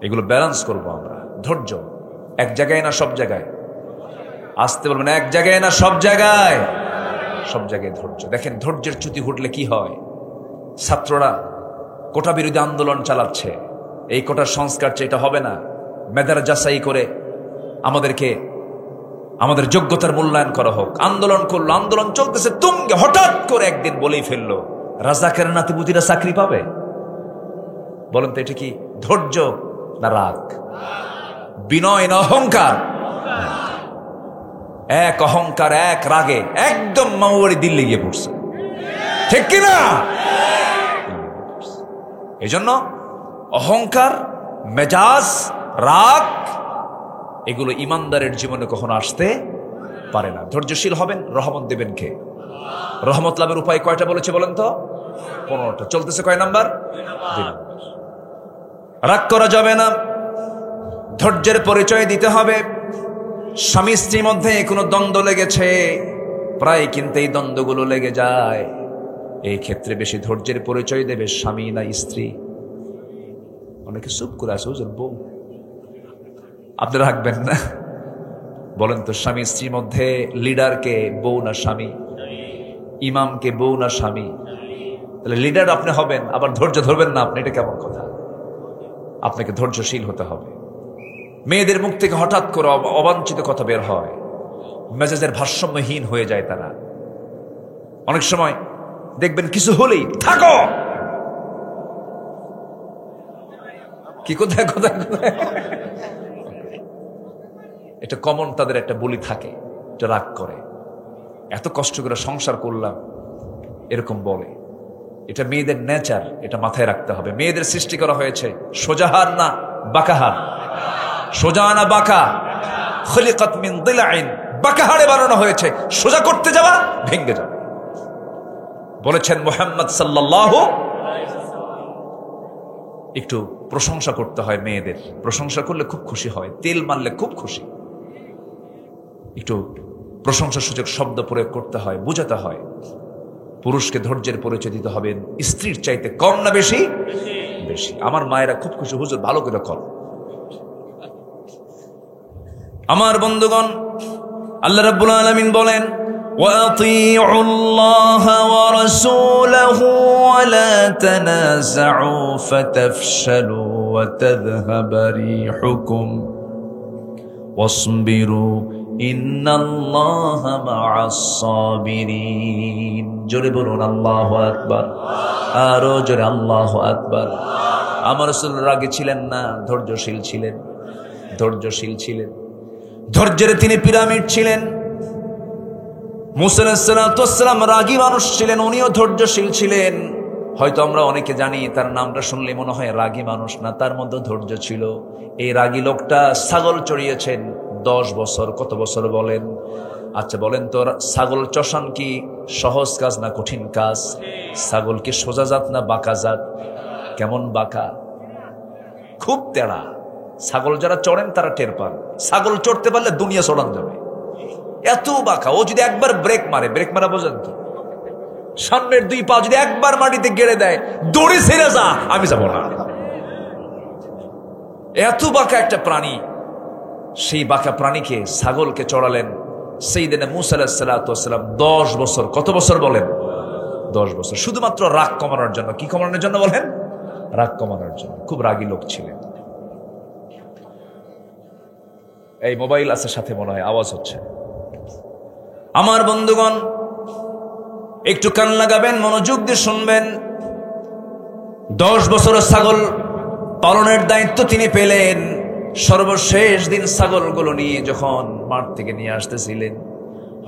এগুলো ব্যালেন্স করবো আমরা। ধৈর্য এক জায়গায় না সব জায়গায়? আসতে বলবেন, এক জায়গায় না সব জায়গায়? সব জায়গায় ধৈর্য। দেখেন ধৈর্যের চ্যুতি ঘটলে কি হয়। ছাত্ররা কোটা বিরোধী আন্দোলন চালাচ্ছে, এই কোটার সংস্কার এটা হবে না, মেধার যাচাই করে আমাদেরকে আমাদের যোগ্যতার মূল্যায়ন করা হোক। আন্দোলন করলো, আন্দোলন চলতেছে তুঙ্গে, হঠাৎ করে একদিন বলেই ফেললো রাজাকারের নাতিপুতিরা চাকরি পাবে। বলেন তো এটা কি ধৈর্য না রাগ? বিনয় না অহংকার? এক অহংকার এক রাগে একদম মামুবাড়ি দিল্লি গিয়ে পড়ছে, ঠিক কিনা? এই জন্য অহংকার, মেজাজ, রাগ এগুলো ইমানদারের জীবনে কখনো আসতে পারে না। ধৈর্যশীল হবেন, রহমত দেবেন কে? রহমত লাভের উপায় কয়টা বলেছে বলেন তো? 15টা। চলতেছে কয় নাম্বার? 2 নাম্বার। রাগ করা যাবে না, ধৈর্যের পরিচয় দিতে হবে। স্বামী স্ত্রীর মধ্যে কোনো দ্বন্দ্ব লেগেছে, প্রায় কিন্তু এই দ্বন্দ্বগুলো লেগে যায়, এই ক্ষেত্রে বেশি ধৈর্যের পরিচয় দেবে স্বামী না স্ত্রী? অনেকে চুপ করে আছে, বউ আপনি রাখবেন না। বলেন তো স্বামী স্ত্রীর মধ্যে লিডারকে বউ না স্বামী? ইমামকে বউ না স্বামী? তাহলে লিডার আপনি হবেন, আবার ধৈর্য ধরবেন না আপনি, এটা কেমন কথা? আপনাকে ধৈর্যশীল হতে হবে। মেয়েদের মুখ থেকে হঠাৎ করে অবাঞ্ছিত কথা বের হয়, মেজাজের ভারসাম্যহীন হয়ে যায় তারা। অনেক সময় দেখবেন কিছু হলেই থাকো, কি কোথায় কোথায় কোথায়, এটা কমন, তাদের একটা বলি থাকে, এটা রাগ করে। এত কষ্ট করে সংসার করলাম, এরকম বলে। এটা মেয়েদের নেচার, এটা মাথায় রাখতে হবে। মেয়েদের সৃষ্টি করা হয়েছে সোজাহার না বাঁকাহার? সোজা না বাঁকা? খলিকাত মিন দিলাইন, বাঁকাহারে বানানো হয়েছে, সোজা করতে যাওয়া ভেঙে যাবে। বলেছেন মুহাম্মদ সাল্লাল্লাহু। একটু প্রশংসা করতে হয় মেয়েদের, প্রশংসা করলে খুব খুশি হয়, তেল মারলে খুব খুশি। একটু প্রশংসা সূচক শব্দ প্রয়োগ করতে হয়, বোঝাতে হয়। পুরুষকে ধৈর্যের পরিচয় দিতে হবে স্ত্রীর চাইতে কম না বেশি? বেশি। আমার মায়েরা খুব খুশি, হুজুর ভালো করে কর। আমার বন্ধুগণ, আল্লাহ রাব্বুল আলামিন বলেন وَأَطِيعُوا اللَّهَ وَرَسُولَهُ وَلَا تَنَازَعُوا فَتَفْشَلُوا وَتَذْهَبَ رِيحُكُمْ وَاصْبِرُوا إِنَّ اللَّهَ مَعَ الصَّابِرِينَ। জোরে বলুন আল্লাহু আকবার, আরো জোরে আল্লাহু আকবার। আমার রাসূল রাগী ছিলেন না, ধৈর্যশীল ছিলেন, ধৈর্যশীল ছিলেন। ধৈর্যের তিনি পিরামিড ছিলেন। মুসা আলাইহিস সালাতু ওয়াস সালাম রাগী মানুষ ছিলেন, উনিও ধৈর্যশীল ছিলেন। হয়তো আমরা অনেকে জানি, তার নামটা শুনলে মনে হয় রাগী মানুষ না, তার মধ্যে ধৈর্য ছিল। এই রাগী লোকটা ছাগল চড়িয়েছেন 10 বছর। কত বছর বলেন? আচ্ছা বলেন তো, ছাগল চষান কি সহজ কাজ না কঠিন কাজ? ছাগল কি সোজা জাত না বাঁকা জাত? কেমন বাঁকা, খুব তেড়া। ছাগল যারা চড়েন তারা টের পান, ছাগল চড়তে পারলে দুনিয়া চড়ান যাবে, এত বাঁকা। ও যদি একবার ব্রেক মারে, ব্রেক মারা বোঝেন তো, সামনের 2 পা যদি একবার মাটিতে গেড়ে দেয়, দড়ি ছেড়ে যা, আমি যাব না। এত বাঁকা একটা প্রাণী। সেই বাঁকা প্রাণীকে, ছাগলকে চড়ালেন সাইয়েদনা মুসা আলাইহিস সালাতু ওয়াস সালাম 10 বছর। কত বছর বলেন? 10 বছর। শুধুমাত্র রাগ কমানোর জন্য। কি কমানোর জন্য বলেন? রাগ কমানোর জন্য। খুব রাগী লোক ছিলেন। এই মোবাইল আছে সাথে, মনে হয় আওয়াজ হচ্ছে। আমার বন্ধুগণ, একটু কান লাগাবেন, মনোযোগ দিয়ে শুনবেন। 10 বছর ছাগল পালনের দায়িত্ব তিনি পেলেন। সর্বশেষ দিন ছাগলগুলো নিয়ে যখন মাঠ থেকে নিয়ে আসতেছিলেন,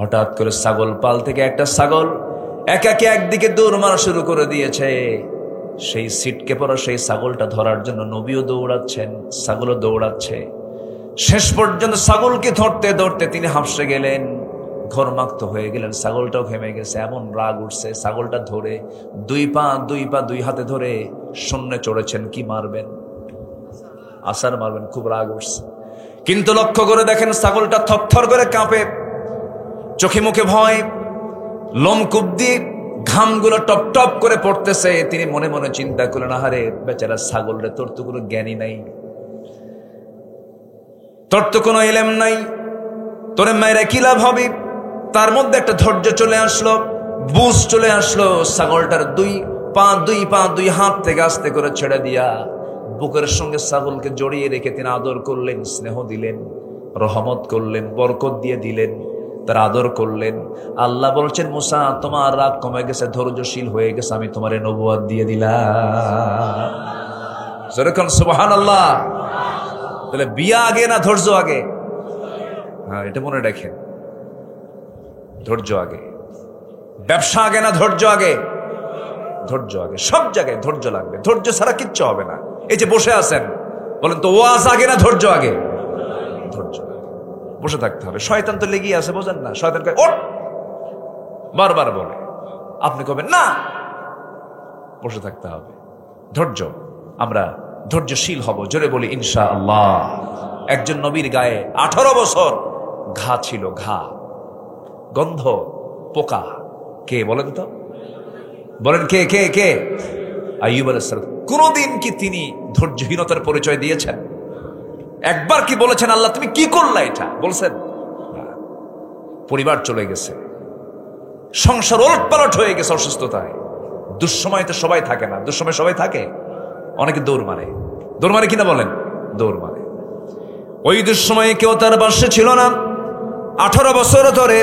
হঠাৎ করে ছাগল পাল থেকে একটা ছাগল একাকে একদিকে দৌড় মারা শুরু করে দিয়েছে। সেই সিটকে পড়া সেই ছাগলটা ধরার জন্য নবীও দৌড়াচ্ছেন, ছাগলও দৌড়াচ্ছে। শেষ পর্যন্ত ছাগলকে ধরতে ধরতে তিনি হাঁপসে গেলেন, ঘরমাক্ত হয়ে গেলেন। ছাগলটাও ঘেমে গেছে, এমন রাগ উঠছে। ছাগলটা ধরে 2 পা 2 হাতে ধরে শূন্যে চড়েছেন। কি মারবেন? আসার মারবেন, খুব রাগ উঠছে। কিন্তু লক্ষ্য করে দেখেন ছাগলটা থরথর করে কাঁপে, চোখে মুখে ভয়, লোমকূপ দিয়ে ঘামগুলো টপ টপ করে পড়তেছে। তিনি মনে মনে চিন্তা করলেন, আহারে বেচারা ছাগল রে, তোর তো কোনো জ্ঞানী নাই, তোর তো কোনো ইলম নাই, তোরে মায়েরা কি লাভ হবে? তার মধ্যে একটা ধৈর্য চলে আসলো, বুঝ চলে আসলো। ছাগলটার দুই হাত থেকে আস্তে করে ছেড়ে দিয়া বুকের সঙ্গে ছাগলকে জড়িয়ে রেখে তিনি আদর করলেন, স্নেহ দিলেন, রহমত করলেন, বরকত দিয়ে দিলেন, তার আদর করলেন। আল্লাহ বলছেন, মুসা তোমার রাগ কমে গেছে, ধৈর্যশীল হয়ে গেছে, আমি তোমার নবুয়ত দিয়ে দিলাম। যেরকম সুবহানাল্লাহ। তাহলে বিয়া আগে না ধৈর্য আগে? হ্যাঁ, এটা মনে রাখেন, ধৈর্য আগে। ব্যবসা আগে না ধৈর্য আগে? ধৈর্য আগে। সব জায়গায় ধৈর্য লাগবে, ধৈর্য ছাড়া কিচ্ছু হবে না। এই যে বসে আছেন, বলেন তো ওয়াজ আগে না ধৈর্য আগে? ধৈর্য আগে। বসে থাকতে হবে। শয়তান তো লেগেই আছে, বোঝেন না? শয়তান ওঠ বারবার বলে, আপনি কবেন না, বসে থাকতে হবে। ধৈর্য, আমরা ধৈর্যশীল হব। জোরে বলি ইনশাআল্লাহ। একজন নবীর গায়ে 18 বছর ঘা ছিল, ঘা, গন্ধ, পোকা। কে বলেন তো? বলেন কে কে কে? আইয়ুব আলাইহিস সালাম। কোনদিন কি তিনি ধৈর্যহীনতার পরিচয় দিয়েছেন? একবার কি বলেছেন আল্লাহ তুমি কি করলা এটা? বলছেন? পরিবার চলে গেছে, সংসার ওলটপালট হয়ে গেছে অসুস্থতায়। দুঃসময় তো সবাই থাকে না, দুঃসময় সবাই থাকে, অনেকে দৌড় মারে। দৌড় মারে কিনা বলেন? দৌড় মারে। ওই দুঃসময়ে কেউ তার পাশে ছিল না। 18 বছর ধরে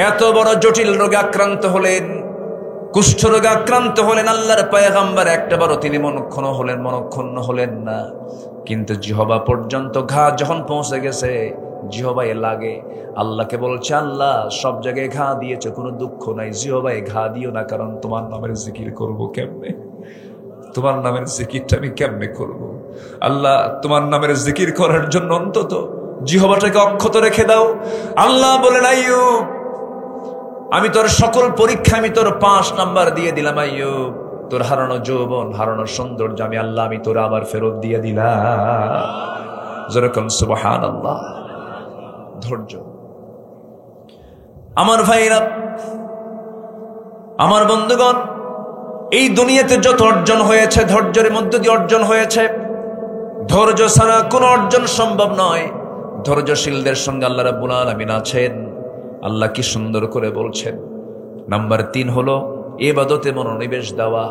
এত বড় জটিল রোগে আক্রান্ত হলেন, কুষ্ঠ রোগে আক্রান্ত হলেন। আল্লাহর পয়গম্বর একটাবারও তিনি মনক্ষুণ্ণ হলেন না। কিন্তু জিহবা পর্যন্ত ঘা যখন পৌঁছে গেছে, জিহবায় লাগে। আল্লাহকে বলছে, আল্লাহ সব জায়গায় ঘা দিয়েছে, কোনো দুঃখ নাই, জিহবায় ঘা দিও না, কারণ তোমার নামের জিকির করবো কেমনে? তোমার নামের জিকিরটা আমি কেমনে করব? আল্লাহ তোমার নামের জিকির করার জন্য অন্তত জিহবাটাকে অক্ষত রেখে দাও। আল্লাহ বলেন, আইয়ুব আমি তোর সকল পরীক্ষা আমি তোর 5 নাম্বার দিয়ে দিলাম। আইয়ুব তোর হারানো যৌবন, হারানো সৌন্দর্য আমি আল্লাহ আমি তোর আবার ফেরত দিয়ে দিলাম। যেরকম সুবহানাল্লাহ। ধৈর্য। আমার ভাইরা, আমার বন্ধুগণ, এই দুনিয়াতে যত অর্জন হয়েছে ধৈর্যের মধ্য দিয়ে অর্জন হয়েছে। ধৈর্য ছাড়া কোনো অর্জন সম্ভব নয়। ধৈর্যশীলদের সঙ্গে আল্লাহ রাব্বুল আলামিন আছেন। আল্লাহ কি সুন্দর করে বলছেন। নাম্বার 3 হলো ইবাদতে মনোনিবেশ দেওয়া।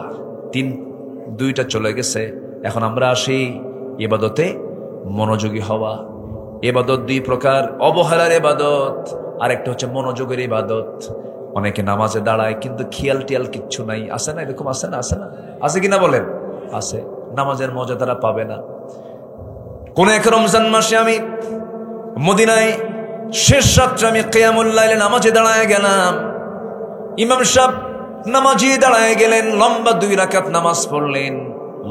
2টা চলে গেছে, এখন আমরা আসি ইবাদতে মনোযোগী হওয়া। ইবাদত 2 প্রকার, অবহেলার ইবাদত আর একটা হচ্ছে মনোযোগের ইবাদত। অনেকে নামাজে দাঁড়ায় কিন্তু খেয়াল টিয়াল কিচ্ছু নাই, আছে না? এরকম আছে না? আছে না? আছে কিনা বলেন? আছে। নামাজের মজা তারা পাবে না। কোন এক রমজান মাসে আমি মদিনায় শেষ রাত্রে আমি কিয়ামুল লাইলে নামাজে দাঁড়ায় গেলাম। ইমাম সাহেব নামাজে দাঁড়ায় গেলেন, লম্বা 2 রাকাত নামাজ পড়লেন।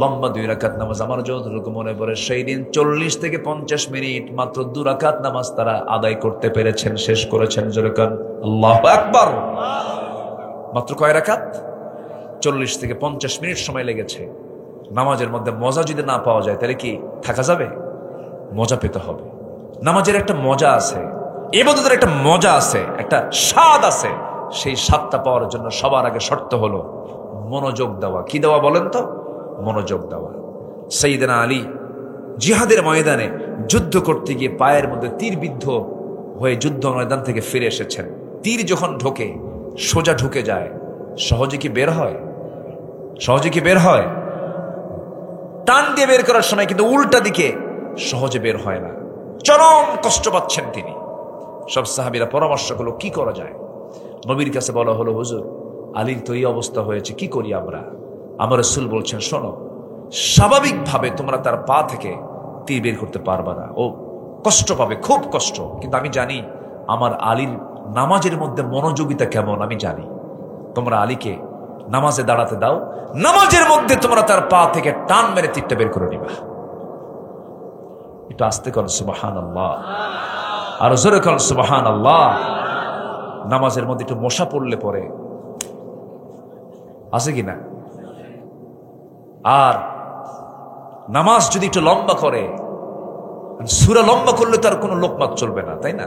লম্বা 2 রাকাত নামাজ আমার যতটুকু মনে পড়ে, সেই দিন 40 থেকে 50 মিনিট মাত্র 2 রাকাত নামাজ তারা আদায় করতে পেরেছেন, শেষ করেছেন। যেরকম আল্লাহু আকবার। মাত্র কয় রাকাত? 40 থেকে 50 মিনিট সময় লেগেছে। নামাজের মধ্যে মজা যদি না পাওয়া যায় তাহলে কি থাকা যাবে? মজা পেতে হবে। নামাজের একটা মজা আছে, ইবাদতের একটা মজা আছে, একটা স্বাদ আছে। সেই স্বাদটা পাওয়ার জন্য সবার আগে শর্ত হলো মনোযোগ দেওয়া। কি দেওয়া বলেন তো? মনোযোগ দেওয়া। সাইয়েদনা আলী জিহাদের ময়দানে যুদ্ধ করতে গিয়ে পায়ের মধ্যে তীরবিদ্ধ হয়ে যুদ্ধ ময়দান থেকে ফিরে এসেছেন। তীর যখন ঢোকে, সোজা ঢুকে যায়, সহজে কি বের হয়? সহজে কি বের হয়? টান দিয়ে বের করার সময় কিন্তু উল্টা দিকে সহজে বের হয় না। চরম কষ্ট পাচ্ছেন তিনি। সব সাহাবীরা পরামর্শ করলো কি করা যায়। নবীর কাছে বলা হলো, হুজুর আলীর তো এই অবস্থা হয়েছে, কি করি আমরা? আমার রাসূল বলছেন, শোনো, স্বাভাবিকভাবে তোমরা তার পা থেকে তীর বের করতে পারবা না, ও কষ্ট পাবে, খুব কষ্ট। কিন্তু আমি জানি আমার আলীর নামাজের মধ্যে মনোযোগিতা কেমন, আমি জানি। তোমরা আলীকে নামাজে দাঁড়াতে দাও, নামাজের মধ্যে তোমরা তার পা থেকে টান মেরে তীরটা বের করে নিবা। একটু আস্তে কর সুবহানাল্লাহ, আর জোরে কর সুবহানাল্লাহ। নামাজের মধ্যে একটু মশা পড়লে পরে আছে কিনা? আর নামাজ যদি একটু লম্বা করে, সূরা লম্বা করলে তার কোনো লোকমাত চলবে না, তাই না?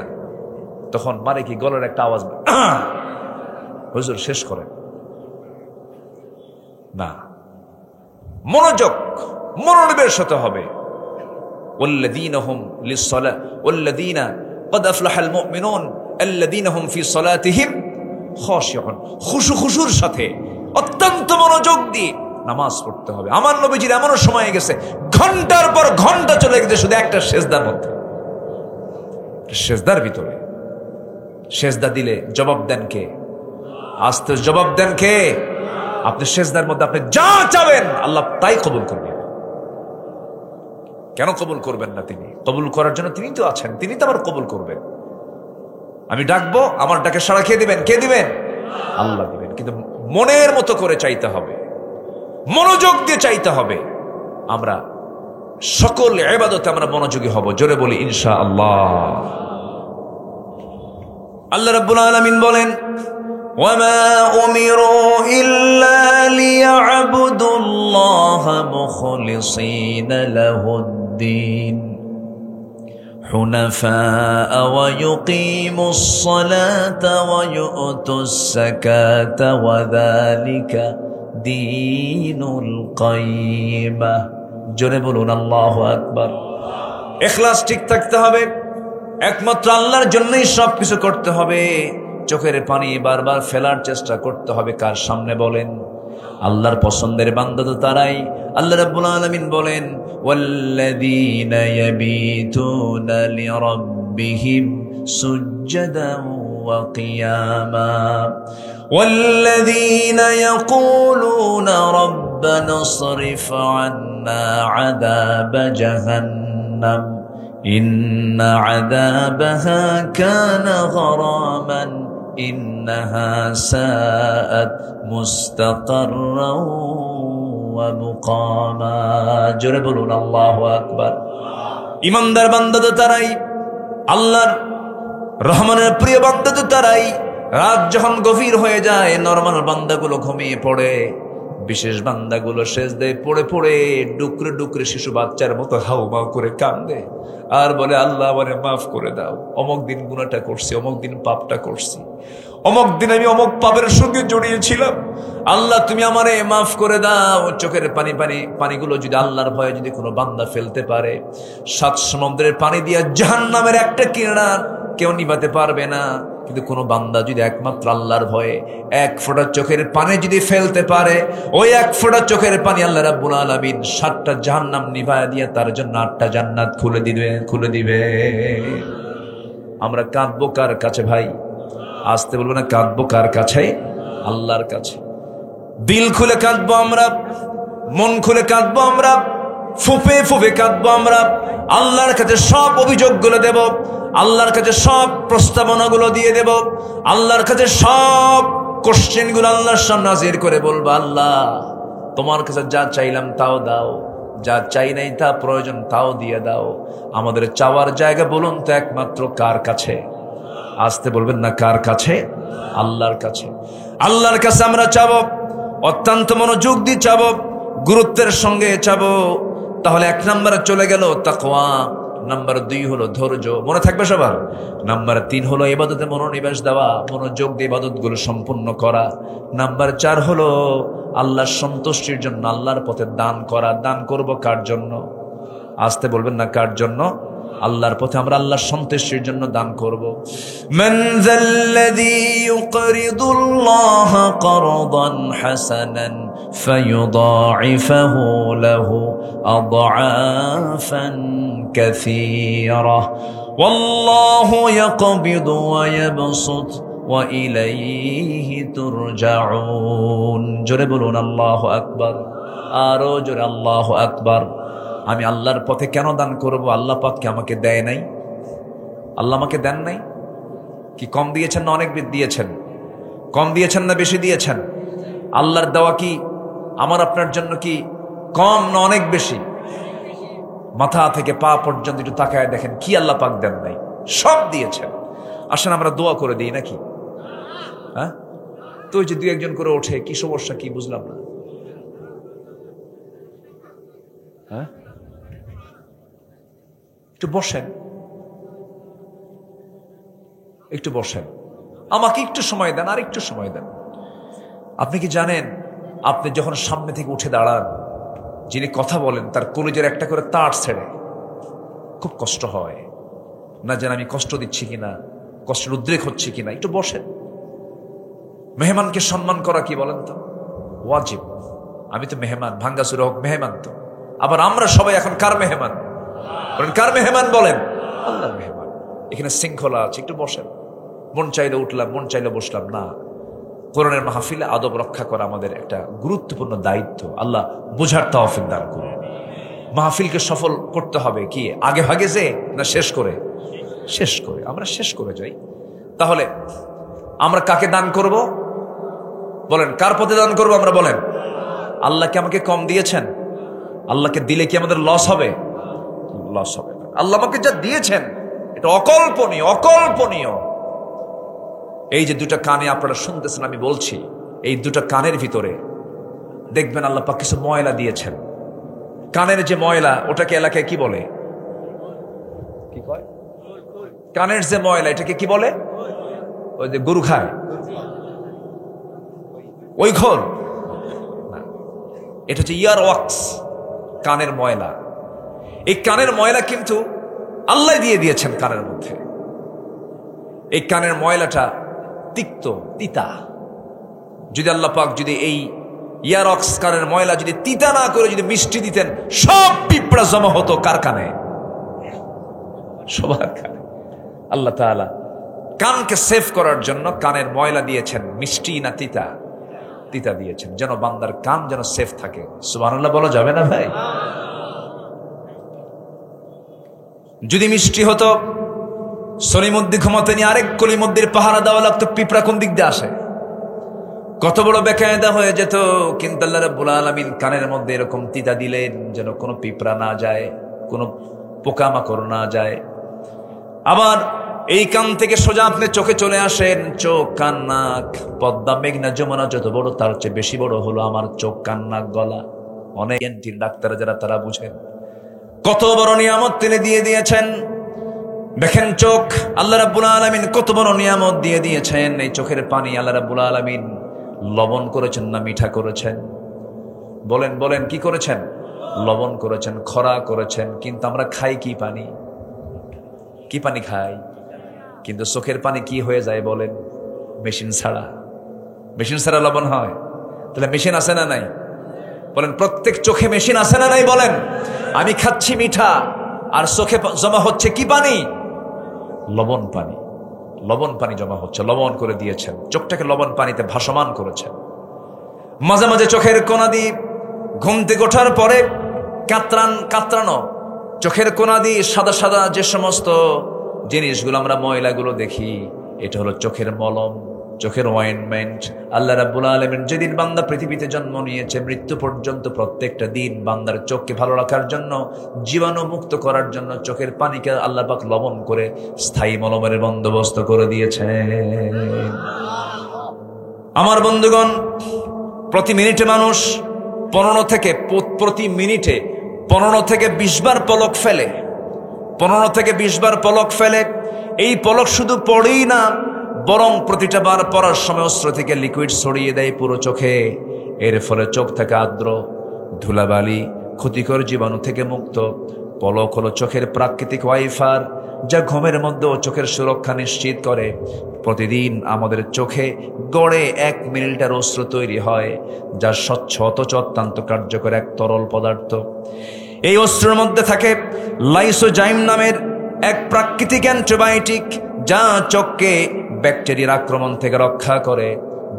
তখন মানে কি গলার একটা আওয়াজ, হুজুর শেষ করে না। মনোযোগ, মনোনিবেশ হতে হবে। ওয়াল্লাযীনা হুম লিস-সালাহ ওয়াল্লাযীনা ক্বাদ আফলাহাল মুমিনুন আল্লাযীনা হুম ফি সালাতিহিম খাশিউন, খুশুর সাথে অত্যন্ত মনোযোগ দিয়ে নামাজ পড়তে হবে। আমার নবীজির এমনও সময় গেছে ঘন্টার পর ঘন্টা চলে গেছে শুধু একটা সেজদার মধ্যে, সেজদার ভিতরে। সেজদা দিলে জবাব দেন কে? আস্তে জবাব দেন কে? আপনি সেজদার মধ্যে আপনি যা চাবেন আল্লাহ তাই কবুল করবেন। কেন কবুল করবেন না? তিনি কবুল করার জন্য তিনি তো আছেন, তিনি তো আবার কবুল করবেন। আমি ডাকবো, আমার ডাকে সাড়া খেয়ে দিবেন। কে দিবেন? আল্লাহ দিবেন। কিন্তু মনের মতো করে চাইতে হবে, মনোযোগ দিয়ে চাইতে হবে। আমরা সকল ইবাদতে আমরা মনোযোগী হব। জোরে বলি ইনশাআল্লাহ। আল্লাহ রাব্বুল আলামিন বলেন, وَمَا أُمِرُوا إِلَّا لِيَعْبُدُوا اللَّهَ مُخْلِصِينَ لَهُ الدِّينَ حُنَفَاءَ وَيُقِيمُوا الصَّلَاةَ وَيُؤْتُوا الزَّكَاةَ وَذَلِكَ دِينُ الْقَيِّمَةِ। জোরে বলুন আল্লাহু আকবার। ইখলাস ঠিক থাকতে হবে, একমাত্র আল্লাহর জন্যই সবকিছু করতে হবে। চোখের পানি বারবার ফেলার চেষ্টা করতে হবে কার সামনে বলেন? আল্লাহর পছন্দের বান্দা তো তারাই। আল্লাহ রাব্বুল আলামিন বলেন, ওয়াল্লাযীনা ইয়াবিতুনা লিরাব্বিহিম সুজদান ওয়া কিয়ামা ওয়াল্লাযীনা ইয়াকুলুনা রাব্বানা ইসরিফ আন্না আযাবা জাহান্নাম ইন্না আযাবাহা কানা গরামান ইন্নাহা সাআত মুস্তাকাররাও ওয়া মুকামা। জোরে বলুন আল্লাহু আকবার। ইমানদার বান্দা তো তারাই, আল্লাহর রহমানের প্রিয় বান্দা তো তারাই। রাত যখন গভীর হয়ে যায় নরমাল বান্দাগুলো ঘুমিয়ে পড়ে, বিশেষ বান্দাগুলো সেজদায় পড়ে পড়ে ডুকরে ডুকরে শিশু বাচ্চার মতো হাউমাউ করে কান্দে আর বলে, আল্লাহ আমারে মাফ করে দাও, অমুক দিন গুনাহটা করছি, অমুক দিন পাপটা করছি, অমুক দিন আমি অমুক পাপের সঙ্গে জড়িয়েছিলাম, আল্লাহ তুমি আমারে মাফ করে দাও। চোখের পানিগুলো যদি আল্লাহর ভয়ে যদি কোনো বান্দা ফেলতে পারে, 7 সমুদ্রের পানি দিয়া জাহান্নামের একটা কিনার কেউ নিভাতে পারবে না। কিন্তু কোন বান্দা যদি একমাত্র আল্লাহর ভয়ে 1 ফোঁটা চোখের পানি যদি ফেলতে পারে, ওই 1 ফোঁটা চোখের পানি আল্লাহ রাব্বুল আলামিন 7টা জাহান্নাম নিভায়া দিয়ে তার জন্য 8টা জান্নাত খুলে দিবে। আমরা কাঁদবো কার কাছে ভাই? আসতে বলবো না, কাঁদবো কার কাছে? আল্লাহর কাছে। দিল খুলে কাঁদবো আমরা, মন খুলে কাঁদবো আমরা, ফুপে ফুপে কাঁদবো আমরা। আল্লাহর কাছে সব অভিযোগগুলো দেব, আল্লাহর কাছে সব প্রস্তাবনাগুলো দিয়ে দেব, আল্লাহর কাছে সব কোশ্চেনগুলো আল্লাহর সামনে হাজির করে বলবো, আল্লাহ তোমার কাছে যা চাইলাম তাও দাও, যা চাই নাই তা প্রয়োজন তাও দিয়ে দাও। আমাদের চাওয়ার জায়গা বলুন তো একমাত্র কার কাছে? আসতে বলবেন না, কার কাছে? আল্লাহর কাছে। আল্লাহর কাছে আমরা চাবো, অত্যন্ত মনোযোগ দিয়ে চাবো, গুরুত্বের সঙ্গে চাবো। তাহলে 1 নম্বরে চলে গেল তাকওয়া, নাম্বার 2 হলো ধৈর্য, মনে থাকবে সবার। নাম্বার 3 হলো ইবাদতে মনোনিবেশ দেওয়া, মনোযোগ দিয়ে ইবাদতগুলো সম্পূর্ণ করা। নাম্বার 4 হলো আল্লাহর সন্তুষ্টির জন্য আল্লাহর পথে দান করা। দান করব কার জন্য? আসতে বলবেন না, কার জন্য? আল্লাহর পথে আমরা আল্লাহর সন্তুষ্টির জন্য দান করব। মান যাল্লাযী ইউকরিদুল্লাহ করদান হাসানান ফায়ুদাঈফাহু লাহু আদআফান কাসীরা ওয়াল্লাহু ইয়াকবিদু ওয়া ইয়াবসুত ওয়া ইলাইহি তুরজাউন। জোরে বলুন আল্লাহু আকবার, আরো জোরে আল্লাহু আকবার। আমি আল্লাহর পথে কেন দান করব? আল্লাহ পাক কি আমাকে দেয় নাই? আল্লাহ আমাকে দেন নাই? কি কম দিয়েছেন না অনেক দিয়েছেন? কম দিয়েছেন না বেশি দিয়েছেন? আল্লাহর দেওয়া কি আমার আপনার জন্য কি কম না অনেক বেশি? মাথা থেকে পা পর্যন্ত একটু তাকায় দেখেন কি আল্লাহ পাক দেন নাই, সব দিয়েছেন। আসেন আমরা দোয়া করে দিই নাকি? হ্যাঁ, তো ওই যে 2-1 করে ওঠে, কি সমস্যা কি বুঝলাম না। হ্যাঁ, একটু বসেন, একটু বসেন, আমাকে একটু সময় দেন, আর একটু সময় দেন। আপনি কি জানেন, আপনি যখন সামনে থেকে উঠে দাঁড়ান, যিনি কথা বলেন তার কলিজার একটা করে তার ছেড়ে খুব কষ্ট হয়। না জানি আমি কষ্ট দিচ্ছি কিনা, কষ্টের উদ্রেক হচ্ছে কিনা, একটু বসেন। মেহমানকে সম্মান করা কি বলেন তো ওয়াজিব। আমি তো মেহমান, ভাঙ্গাসুরা হোক মেহমান তো। আবার আমরা সবাই এখন কার মেহমান বলেন? কার মেহমান বলেন? আল্লাহর মেহমান। এখানে শৃঙ্খলা আছে, একটু বসেন। মন চাইলে উঠলাম, মন চাইলে বসলাম না। কোরআনের মাহফিলে আদব রক্ষা করা আমাদের একটা গুরুত্বপূর্ণ দায়িত্ব। আল্লাহ বুঝার তৌফিক দান করুন। মাহফিলকে সফল করতে হবে কি আগে ভাগে যে না শেষ করে? শেষ করে। আমরা শেষ করে যাই। তাহলে আমরা কাকে দান করব বলেন? কার পথে দান করব আমরা বলেন? আল্লাহকে আমাকে কম দিয়েছেন? আল্লাহকে দিলে কি আমাদের লস হবে? লস হবে না। আল্লাহ আমাকে যা দিয়েছেন এটা অকল্পনীয়, অকল্পনীয়। এই যে দুটা কানে আপনারা শুনতেছেন, আমি বলছি, এই দুটা কানের ভিতরে দেখবেন আল্লাহ পাক কিছু ময়লা দিয়েছেন। কানের যে ময়লা, ওটাকে এলাকায় কি বলে? কি কয়? কানের যে ময়লা, এটাকে কি বলে? ওই যে গরু খায় ওই খোল না, এটা হচ্ছে ইয়ার ওয়াক্স, কানের ময়লা। এই কানের ময়লা কিন্তু আল্লাহ দিয়ে দিয়েছেন কানের মধ্যে। এই কানের ময়লাটা তিক্ত, তিতা। যদি আল্লাহ পাক যদি এই ইয়ারক্স কানের ময়লা যদি তিতা না করে যদি মিষ্টি দিতেন, সব পিঁপড়া জমা হতো কার কানে? সবার কানে। আল্লাহ তাআলা কানকে সেভ করার জন্য কানের ময়লা দিয়েছেন। মিষ্টি না তিতা? তিতা দিয়েছেন, যেন বান্দার কান যেন সেফ থাকে। সুবহানাল্লাহ বলা যাবে না ভাই? যদি মিষ্টি হতো, সলিমুদ্দি ঘুমাতে নিয়ে আরেক কলিমুদ্দির পাহারা দেওয়া লাগতো, পিঁপড়া কোন দিক দিয়ে আসে? কত বড় বেকায়দা হয়ে যেত। কিন্তু আল্লাহ রাব্বুল আলামিন কানের মধ্যে এরকম তিতা দিলেন যেন কোনো পিঁপড়া না যায়, কোনো পোকামাকড় না যায়। আবার এই কান থেকে সোজা আপনি চোখে চলে আসেন। চোখ, কান, নাক, পদ্মা, মেঘনা, যমুনা যত বড় তার চেয়ে বেশি বড় হলো আমার চোখ, কান, নাক, গলা। অনেক এনটির ডাক্তার যারা, তারা বুঝেন কত বড় নিয়ামত তিনি দিয়ে দিয়েছেন। দেখেন চোখ, আল্লাহ রাব্বুল আলামিন কত বড় নিয়ামত দিয়ে দিয়েছেন। এই চোখের পানি আল্লাহ রাব্বুল আলামিন লবণ করেছেন না মিঠা করেছেন? বলেন বলেন, কি করেছেন? লবণ করেছেন, খরা করেছেন। কিন্তু আমরা খাই কি পানি? কি পানি খাই? কিন্তু চোখের পানি কি হয়ে যায় বলেন? মেশিন ছাড়া। মেশিন ছাড়া লবণ হয়? তাহলে মেশিন আছে না নাই? বলেন, প্রত্যেক চোখে মেশিন আছে না নাই? বলেন। আমি খাচ্ছি মিঠা, আর চোখে জমা হচ্ছে কি পানি? লবণ পানি। লবণ পানি জমা হচ্ছে, লবণ করে দিয়েছেন। চোখটাকে লবণ পানিতে ভাসমান করেছেন। মাঝে মাঝে চোখের কোনা দিয়ে ঘুম থেকে ওঠার পরে কাতরানো চোখের কোনা দিয়ে সাদা সাদা যে সমস্ত জিনিসগুলো আমরা, ময়লাগুলো দেখি, এটা হলো চোখের মলম, চোখের অয়েন্টমেন্ট। আল্লাহ রাব্বুল আলামিন যেদিন বান্দা পৃথিবীতে জন্ম নিয়েছে, মৃত্যু পর্যন্ত প্রত্যেকটা দিন বান্দার চোখকে ভালো রাখার জন্য, জীবাণু মুক্ত করার জন্য চোখের পানিকে আল্লাহ পাক লবণ করে স্থায়ী মলমের বন্দোবস্ত করে দিয়েছে। আমার বন্ধুগণ, প্রতি মিনিটে মানুষ 15 থেকে 20 বার পলক ফেলে। 15 থেকে 20 বার পলক ফেলে। এই পলক শুধু পড়েই না, বরং প্রতিটা বার পড়ার সময় অস্ত্র থেকে লিকুইড ছড়িয়ে দেয় পুরো চোখে। এর ফলে চোখ থেকে আর্দ্র ধুলাবালি, ক্ষতিকর জীবাণু থেকে মুক্ত। পলক হলো চোখের প্রাকৃতিক ওয়াইফার, যা ঘুমের মধ্যেও চোখের সুরক্ষা নিশ্চিত করে। প্রতিদিন আমাদের চোখে গড়ে 1 মিলিলিটার অস্ত্র তৈরি হয়, যা স্বচ্ছ অথচ অত্যন্ত কার্যকর এক তরল পদার্থ। এই অস্ত্রের মধ্যে থাকে লাইসোজাইম নামের এক প্রাকৃতিক অ্যান্টিবায়োটিক, যা চোখকে ব্যাকটেরিয়ার আক্রমণ থেকে রক্ষা করে।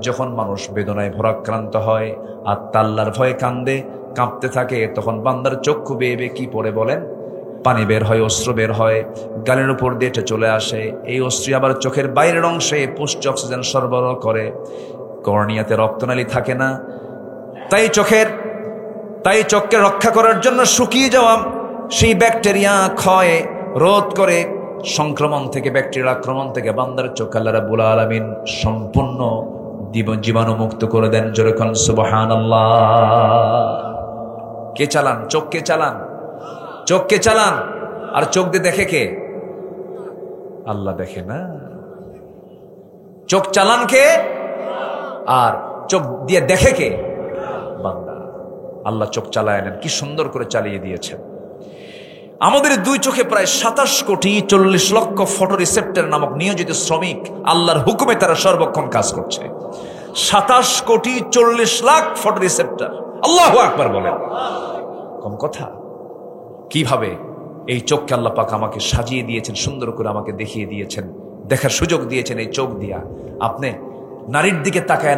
যখন মানুষ বেদনায় ভরাক্রান্ত হয় আর আল্লাহর ভয়ে কান্দে, কাঁপতে থাকে, তখন বান্দার চক্ষু বেয়ে বেয়ে কি পড়ে বলেন? পানি বের হয়, অস্ত্র বের হয়, গালের উপর দিয়ে এটা চলে আসে। এই অস্ত্র আবার চোখের বাইরের অংশে পুষ্ট অক্সিজেন সরবরাহ করে। কর্নিয়াতে রক্তনালী থাকে না, তাই চোখকে রক্ষা করার জন্য শুকিয়ে যাওয়া সেই ব্যাকটেরিয়া ক্ষয় রোধ করে সংক্রমণ থেকে, ব্যাকটেরিয়ার আক্রমণ থেকে বান্দার চোখ আল্লাহ রাব্বুল আলামিন সম্পূর্ণ জীবাণু মুক্ত করে দেন। জোরে কোন সুবহানাল্লাহ। কে চালান? চোখকে চালান, চোখকে চালান। আর চোখ দিয়ে দেখে কে? আল্লাহ দেখে না? চোখ চালান কে? আর চোখ দিয়ে দেখে কে? বান্দা। আল্লাহ চোখ চালায় নেন, কি সুন্দর করে চালিয়ে দিয়েছেন। আমাদের দুই চোখে প্রায় 27 কোটি 40 লক্ষ ফটো রিসেপ্টর নামক নিয়োজিত শ্রমিক আল্লাহর হুকুমে তারা সর্বক্ষণ কাজ করছে। 27 কোটি 40 লাখ ফটো রিসেপ্টর। আল্লাহু আকবার বলেন, কম কথা? কিভাবে এই চোখকে আল্লাহ পাক আমাকে সাজিয়ে দিয়েছেন, সুন্দর করে আমাকে দেখিয়ে দিয়েছেন, দেখার সুযোগ দিয়েছেন এই চোখ দিয়া। আপনি নারীর দিকে তাকায়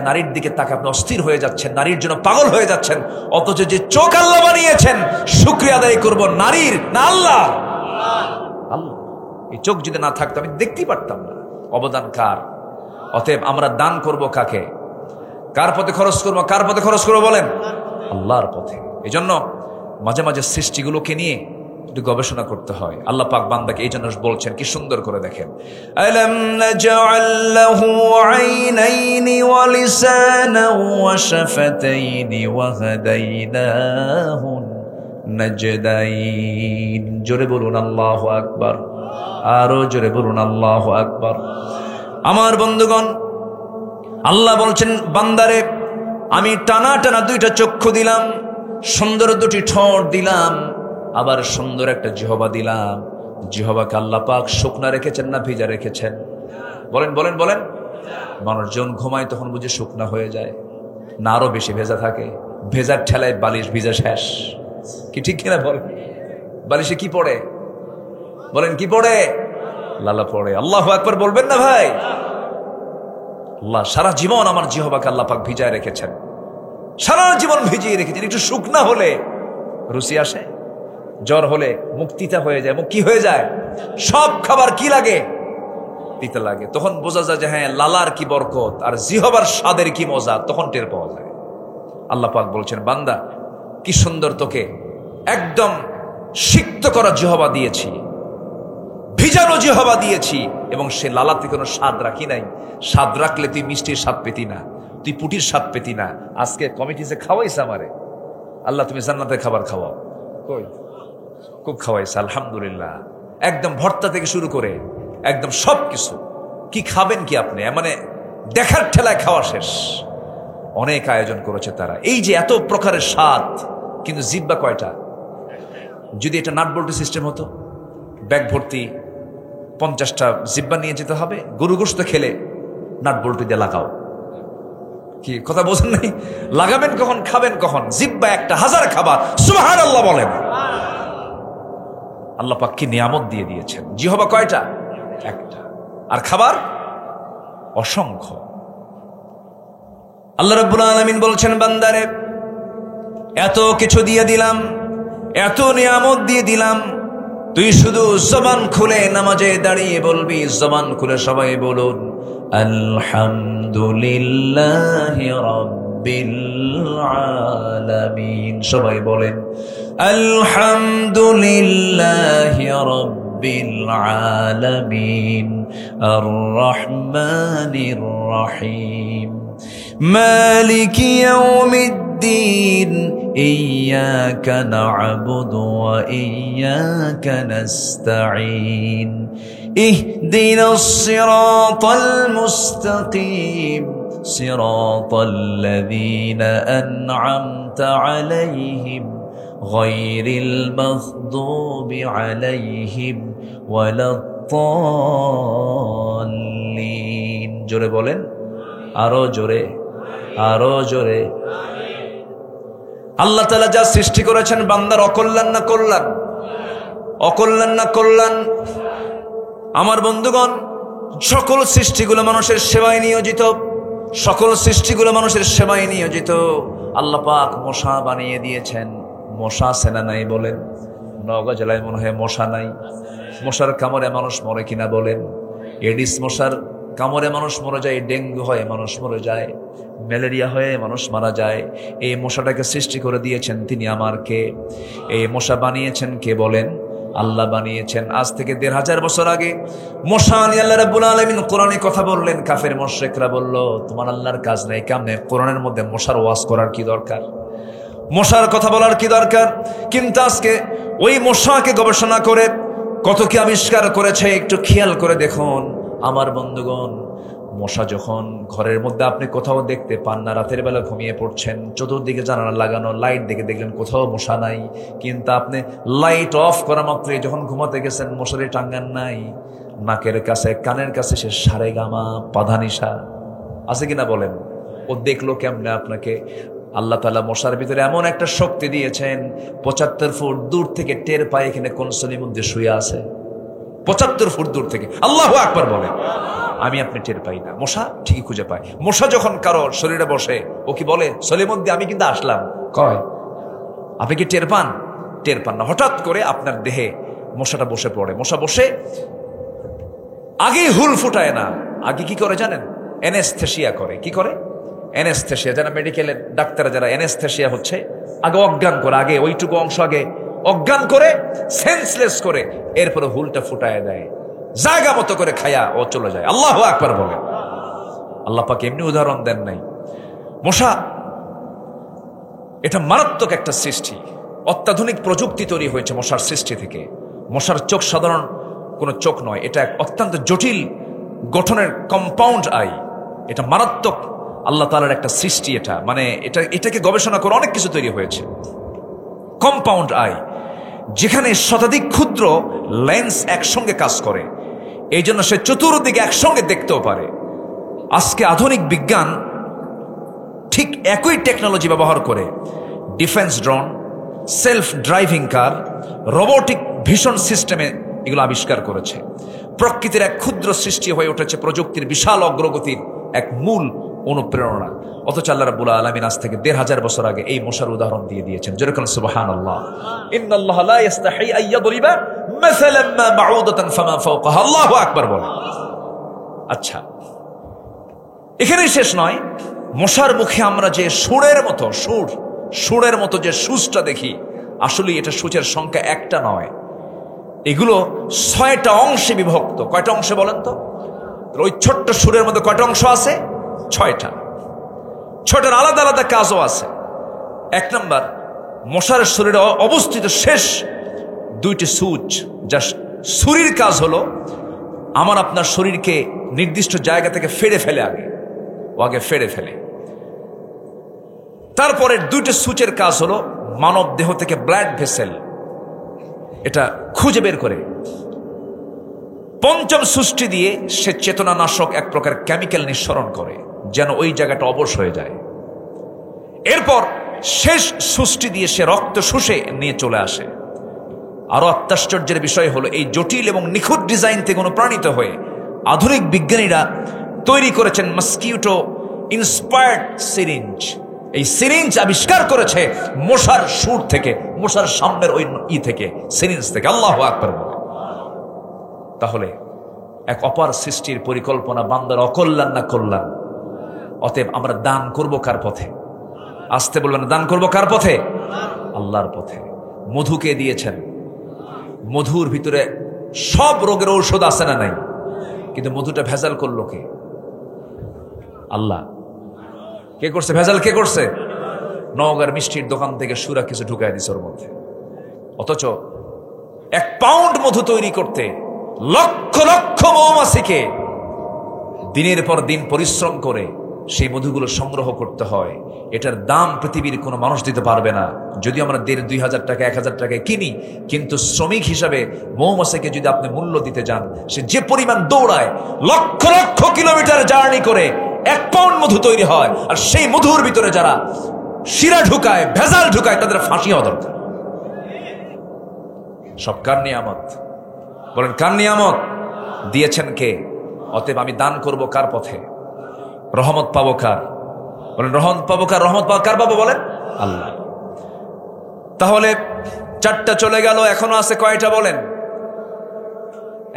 আপনি অস্থির হয়ে যাচ্ছেন, নারীর জন্য পাগল হয়ে যাচ্ছেন, অথচ যে চোখ আল্লাহ বানিয়েছেন শুকরিয়া আদায় করব নারীর না আল্লাহ? আল্লাহ। এই চোখ যদি না থাকতো আমি দেখতেই পারতাম না। অবদান কার? অতএব আমরা দান করব কাকে? কার পথে খরচ করব? কার পথে খরচ করব বলেন? আল্লাহর পথে। এই জন্য মাঝে মাঝে সৃষ্টিগুলোকে নিয়ে একটু গবেষণা করতে হয়। আল্লাহ পাক বান্দাকে এই জন্য বলছেন, কি সুন্দর করে দেখেন, আলাম নাজআল লাহু আইনাইনি ওয়া লিসানান ওয়া শাফাতাইনি ওয়া হাদাইনাহু নাজদাইন। জোরে বলুন আল্লাহু আকবার, আরো জোরে বলুন আল্লাহু আকবার। আমার বন্ধুগণ, আল্লাহ বলছেন, বান্দারে আমি টানা টানা দুইটা চক্ষু দিলাম, সুন্দর দুটি ঠোঁট দিলাম, আবার সুন্দর একটা জিহবা দিলাম। জিহবাকে আল্লাহ পাক শুকনা রেখেছেন না ভিজা রেখেছেন? বলেন বলেন বলেন। মানুষজন ঘুমায় তখন বুঝে শুকনা হয়ে যায় না আরো বেশি ভেজা থাকে? ভেজার ঠেলায় বালিশ ভিজা শেষ। কি ঠিক কিনা বলেন? বালিশে কি পড়ে? বলেন কি পড়ে? লালা পড়ে। আল্লাহু আকবার বলবেন না ভাই? আল্লাহ সারা জীবন আমার জিহবাকে আল্লাহ পাক ভিজায় রেখেছেন, সারা জীবন ভিজিয়ে রেখেছেন। একটু শুকনা হলে রুচি আসে, জ্বর হলে মুখ তিতা হয়ে যায়। মুখ কি হয়ে যায়? সব খাবার কি লাগে? তিতা লাগে। তখন বোঝা যায় যে হ্যাঁ, লালার কি বরকত আর জিহবার স্বাদের কি মজা, তখন টের পাওয়া যায়। আল্লাহ পাক বলছেন, বান্দা কি সুন্দর তোকে একদম সিক্ত করা জিহবা দিয়েছি, ভিজানো জিহবা দিয়েছি, এবং সে লালাতে কোনো স্বাদ রাখি নাই। স্বাদ রাখলে তুই মিষ্টির স্বাদ পেতি না, তুই পুটির স্বাদ পেতি না। আজকে কমিটিতে খাওয়াইছে আমারে আল্লাহ, তুমি জান্নাতের খাবার খাওয়াও। কই? খুব খাওয়াইছে আলহামদুলিল্লাহ। একদম ভর্তা থেকে শুরু করে একদম সবকিছু। কি খাবেন কি আপনি? মানে দেখার ঠেলায় খাওয়া শেষ। অনেক আয়োজন করেছে তারা। এই যে এত প্রকারের স্বাদ, কিন্তু জিব্বা কয়টা? যদি এটা নাট বল্টু সিস্টেম হতো, ব্যাগ ভর্তি 50টা জিব্বা নিয়ে যেতে হবে। গরু গোশত খেলে নাট বল্টু দিয়ে লাগাও। কি কথা বোঝেন নাই? লাগাবেন কখন, খাবেন কখন? জিব্বা একটা, 1000 খাবার। সুবহানাল্লাহ বলেন। আল্লাহ পাক কি নিয়ামত দিয়ে দিয়েছেন। জিহবা কয়টা? একটা। আর খাবার অসংখ্য। আল্লাহ রাব্বুল আলামিন বলছেন, বান্দারে এত কিছু দিয়ে দিলাম, এত নিয়ামত দিয়ে দিলাম, তুই শুধু জবান খুলে নামাজে দাঁড়িয়ে বলবি। জবান খুলে সবাই বলুন, আলহামদুলিল্লাহি রাব্বিল আলামিন। সবাই বলেন, আলহামদুলিল্লাহি রাব্বিল আলামিন, আর রহমানির রহিম, মালিকি ইয়াউমিদ্দিন, ইয়্যাকা না'বুদু ওয়া ইয়্যাকা নাস্তাঈন, ইহদিনাস সিরাতাল মুস্তাকিম, সিরাতাল্লাযীনা আন'আমতা আলাইহিম গায়রিল মাগদুবি আলাইহিম ওয়ালাদ-দাল্লিন। জোরে বলেন, আরো জোরে, আরো জোরে। আল্লাহ তাআলা যা সৃষ্টি করেছেন বান্দার অকল্যাণ না কল্যাণ? অকল্যাণ না কল্যাণ? আমার বন্ধুগণ, সকল সৃষ্টিগুলো মানুষের সেবায় নিয়োজিত, সকল সৃষ্টিগুলো মানুষের সেবায় নিয়োজিত। আল্লাহ পাক মশা বানিয়ে দিয়েছেন। মশা সেনা নাই বলেন? নওগাঁ জেলায় মনে হয় মশা নাই। মশার কামড়ে মানুষ মরে কিনা বলেন? এডিস মশার কামড়ে মানুষ মরে যায়, ডেঙ্গু হয় মানুষ মরে যায়, ম্যালেরিয়া হয়ে মানুষ মারা যায়। এই মশাটাকে সৃষ্টি করে দিয়েছেন তিনি আমার কে? এই মশা বানিয়েছেন কে বলেন? আল্লাহ বানিয়েছেন। আজ থেকে 1500 বছর আগে মশা নিয়ে আল্লাহ রাব্বুল আলামিন কোরআনে কথা বললেন। কাফের মুশরিকরা বলল, তোমার আল্লাহর কাজ নাই কেমনে? কোরআনের মধ্যে মশার ওয়াজ করার কি দরকার? মশার কথা বলার কি দরকার? কিন্তু আজকে ওই মশাকে গবেষণা করে কত কি আবিষ্কার করেছে, একটু খেয়াল করে দেখুন আমার বন্ধুগণ। মশা যখন ঘরের মধ্যে আপনি কোথাও দেখতে পান না, রাতের বেলা ঘুমিয়ে পড়ছেন, চতুর্দিকে জানালা লাগানো, লাইট দেখে দেখলেন কোথাও মশা নাই, কিন্তু আপনি লাইট অফ করা মাত্রই যখন ঘুমাতে গেছেন মশারি টাঙ্গান নাই, নাকের কাছে কানের কাছে সে সারেগামা পাধানিশা আছে কিনা বলেন? ও দেখলো কেমনে আপনাকে? আল্লাহ তাআলা মশার ভিতরে এমন একটা শক্তি দিয়েছেন, ৭৫ ফুট দূর থেকে টের পায় এখানে কোন সলির মধ্যে শুয়ে আছে। ৭৫ ফুট দূর থেকে, আল্লাহু আকবার বলে। আমি আপনি টের পাই না, মশা ঠিকই খুঁজে পায়। মশা যখন কারো শরীরে বসে ও কি বলে, সলির মধ্যে আমি কিন্তু আসলাম, কয়। আপনি কি টের পান? টের পান না। হঠাৎ করে আপনার দেহে মশাটা বসে পড়ে। মশা বসে আগেই হুল ফুটায় না, আগে কি করে জানেন? অ্যানেস্থেসিয়া করে। কি করে? অ্যানেস্থেসিয়া। যারা মেডিকেলের ডাক্তার, যারা অ্যানেস্থেসিয়া হচ্ছে, আগে অজ্ঞান করে, আগে ওইটুকু অংশ আগে অজ্ঞান করে, সেন্সলেস করে, এরপরে হুলটা ফুটায় দেয়, জায়গা মতো করে খায়া ও চলে যায়। আল্লাহু আকবার বলে। আল্লাহ পাক এমনি উদাহরণ দেন নাই। মশা এটা মারাত্মক একটা সৃষ্টি। অত্যাধুনিক প্রযুক্তি তৈরি হয়েছে মশার সৃষ্টি থেকে। মশার চোখ সাধারণ কোনো চোখ নয়, এটা এক অত্যন্ত জটিল গঠনের কম্পাউন্ড আই। এটা মারাত্মক আল্লাহ তাআলার একটা সৃষ্টি। এটা মানে এটাকে গবেষণা করে অনেক কিছু তৈরি হয়েছে। কম্পাউন্ড আই, যেখানে শতাধিক ক্ষুদ্র লেন্স একসঙ্গে কাজ করে, এই জন্য সে চতুর্দিকে একসঙ্গে দেখতেও পারে। আজকে আধুনিক বিজ্ঞান ঠিক একই টেকনোলজি ব্যবহার করে ডিফেন্স ড্রোন, সেলফ ড্রাইভিং কার, রোবোটিক ভিশন সিস্টেমে এগুলো আবিষ্কার করেছে। প্রকৃতির এক ক্ষুদ্র সৃষ্টি হয়ে উঠেছে প্রযুক্তির বিশাল অগ্রগতির এক মূল অনুপ্রেরণা। অথচ আল্লাহ রাব্বুল আলামিন আজ থেকে ১৫০০ বছর আগে এই মশার উদাহরণ দিয়ে দিয়েছেন। যেরকম সুবহানাল্লাহ, ইন্নাল্লাহ লা ইস্তাহি আন ইয়াদরিবা মাসালান মা বাউদাতান ফামা ফাওকাহা। আল্লাহু আকবার বলে। আচ্ছা, এখানেই শেষ নয়। মশার মুখে আমরা যে সুরের মতো যে সূচটা দেখি, আসলে এটা সূচের সংখ্যা একটা নয়, এগুলো ৬টা অংশে বিভক্ত। কয়টা অংশে বলেন তো? ওই ছোট্ট সুরের মধ্যে কয়টা অংশ আছে? ৬টা। ৬টার আলাদা আলাদা কাজও আছে। ১ নাম্বার, মশার শরীরে অবস্থিত শেষ ২টি সূচ, যা ছুরির কাজ হলো আমার আপনার শরীরকে নির্দিষ্ট জায়গা থেকে ফেড়ে ফেলে, আগে ফেড়ে ফেলে। তারপরে ২টি সূচের কাজ হলো মানব দেহ থেকে ব্লাড ভেসেল এটা খুঁজে বের করে। ৫ম সূচটি দিয়ে সে চেতনানাশক এক প্রকার কেমিক্যাল নিঃসরণ করে, যেন ওই জায়গাটা অবশ হয়ে যায়। এরপর শেষ সূচটি দিয়ে সে রক্ত শুষে নিয়ে চলে আসে। আরো আশ্চর্যের বিষয় হলো, এই জটিল এবং নিখুঁত ডিজাইন থেকে অনুপ্রাণিত হয়ে আধুনিক বিজ্ঞানীরা তৈরি করেছেন মস্কিউটো ইন্সপায়ার্ড সিরিঞ্জ। এই সিরিঞ্জ আবিষ্কার করেছে মশার সুর থেকে, মশার সামনের ওই থেকে, সিরিঞ্জ থেকে। আল্লাহু আকবার বলে। তাহলে এক অপার সৃষ্টির পরিকল্পনা, বান্দার অকল্যাণ না কল্যাণ। অতএব আমরা দান করব কার পথে? আসতে বলবেন, দান করব কার পথে? আল্লাহর পথে। মধুকে দিয়েছেন, মধুর ভিতরে সব রোগের ঔষধ আছে না নাই? কিন্তু মধুটা ভেজাল করলো কে? আল্লাহ। কে করছে ভেজাল? কে করছে? নওগাঁর মিষ্টির দোকান থেকে সুরা কিছু ঢুকায় দিছে ওর মধ্যে। অথচ 1 পাউন্ড মধু তৈরি করতে লক্ষ লক্ষ মৌমাছিকে দিনের পর দিন পরিশ্রম করে সেই মধুগুলো সংগ্রহ করতে হয়। এটার দাম পৃথিবীর কোনো মানুষ দিতে পারবে না। যদি আমরা ১,৫০০ টাকা ১,০০০ টাকায় কিনি, কিন্তু শ্রমিক হিসাবে মৌমাছিকে যদি আপনি মূল্য দিতে যান, সে যে পরিমাণ দৌড়ায়, লক্ষ লক্ষ কিলোমিটার জার্নি করে 1 পাউন্ড মধু তৈরি হয়। আর সেই মধুর ভিতরে যারা শিরা ঢুকায়, ভেজাল ঢুকায়, তাদের ফাঁসি হওয়া দরকার। সব কার নিয়ামত? বলেন, কার নিয়ামত? দিয়েছেন কে? অতএব আমি দান করব কার পথে? রহমত পাবো কার? বলেন, রহমত পাবো কার? রহমত পাবো কার? পাবো বলেন, আল্লাহ। তাহলে 4টা চলে গেল, এখনো আছে কয়টা বলেন?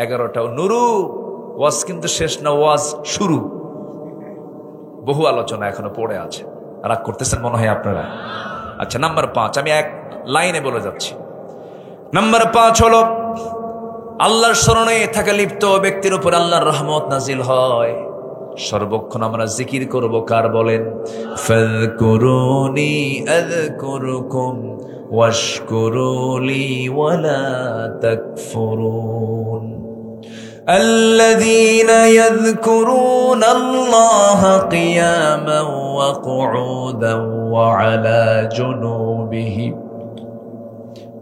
11টা। নুরু, ওয়াজ কিন্তু শেষ না, ওয়াজ শুরু। বহু আলোচনা এখনো পড়ে আছে। রাগ করতেছেন মনে হয় আপনারা? আচ্ছা, নাম্বার 5 আমি এক লাইনে বলে যাচ্ছি। নাম্বার 5 হলো, আল্লাহর স্মরণে থাকা লিপ্ত ব্যক্তির উপর আল্লাহর রহমত নাজিল হয়। সর্বক্ষণ আমরা জিকির করব কার? বলেন, ফাযকুরুনি আযকুরুকুম ওয়াশকুরুলি ওয়ালা তাকফুরুন। الذين يذكرون الله قياما وقعودا وعلى جنوبهم